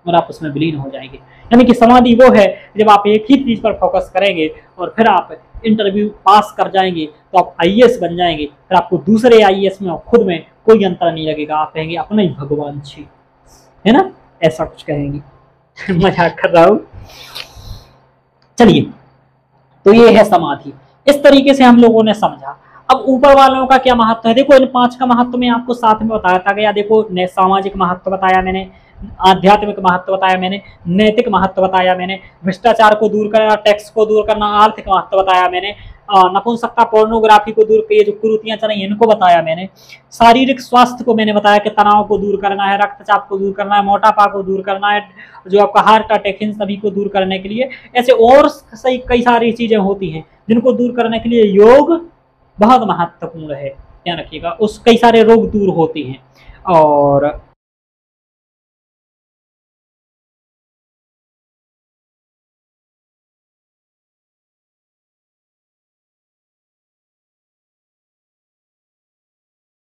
और आप उसमें विलीन हो जाएंगे। यानी कि समाधि वो है जब आप एक ही चीज पर फोकस करेंगे और फिर आप इंटरव्यू पास कर जाएंगे तो आप आईएएस बन जाएंगे, फिर आपको दूसरे आईएएस में और खुद में कोई अंतर नहीं लगेगा, आप कहेंगे अपना ही भगवान छी, है ना, ऐसा कुछ कहेंगे। मजाक कर रहा हूं। चलिए, तो ये है समाधि। इस तरीके से हम लोगों ने समझा। अब ऊपर वालों का क्या महत्व है, देखो इन 5 का महत्व में आपको साथ में बताया गया। देखो सामाजिक महत्व बताया मैंने, आध्यात्मिक महत्व बताया मैंने, नैतिक महत्व बताया मैंने, भ्रष्टाचार को दूर करना, टैक्स को दूर करना, आर्थिक महत्व बताया मैंने, नपुंसकता पोर्नोग्राफी को दूर, ये जो कुरीतियां चल रही हैं इनको बताया मैंने, शारीरिक स्वास्थ्य को मैंने बताया कि तनाव को दूर करना है, रक्तचाप को दूर करना है, मोटापा को दूर करना है, जो आपका हार्ट अटैक, इन सभी को दूर करने के लिए ऐसे और सही कई सारी चीजें होती हैं जिनको दूर करने के लिए योग बहुत महत्वपूर्ण है। ध्यान रखिएगा, उस कई सारे रोग दूर होते हैं। और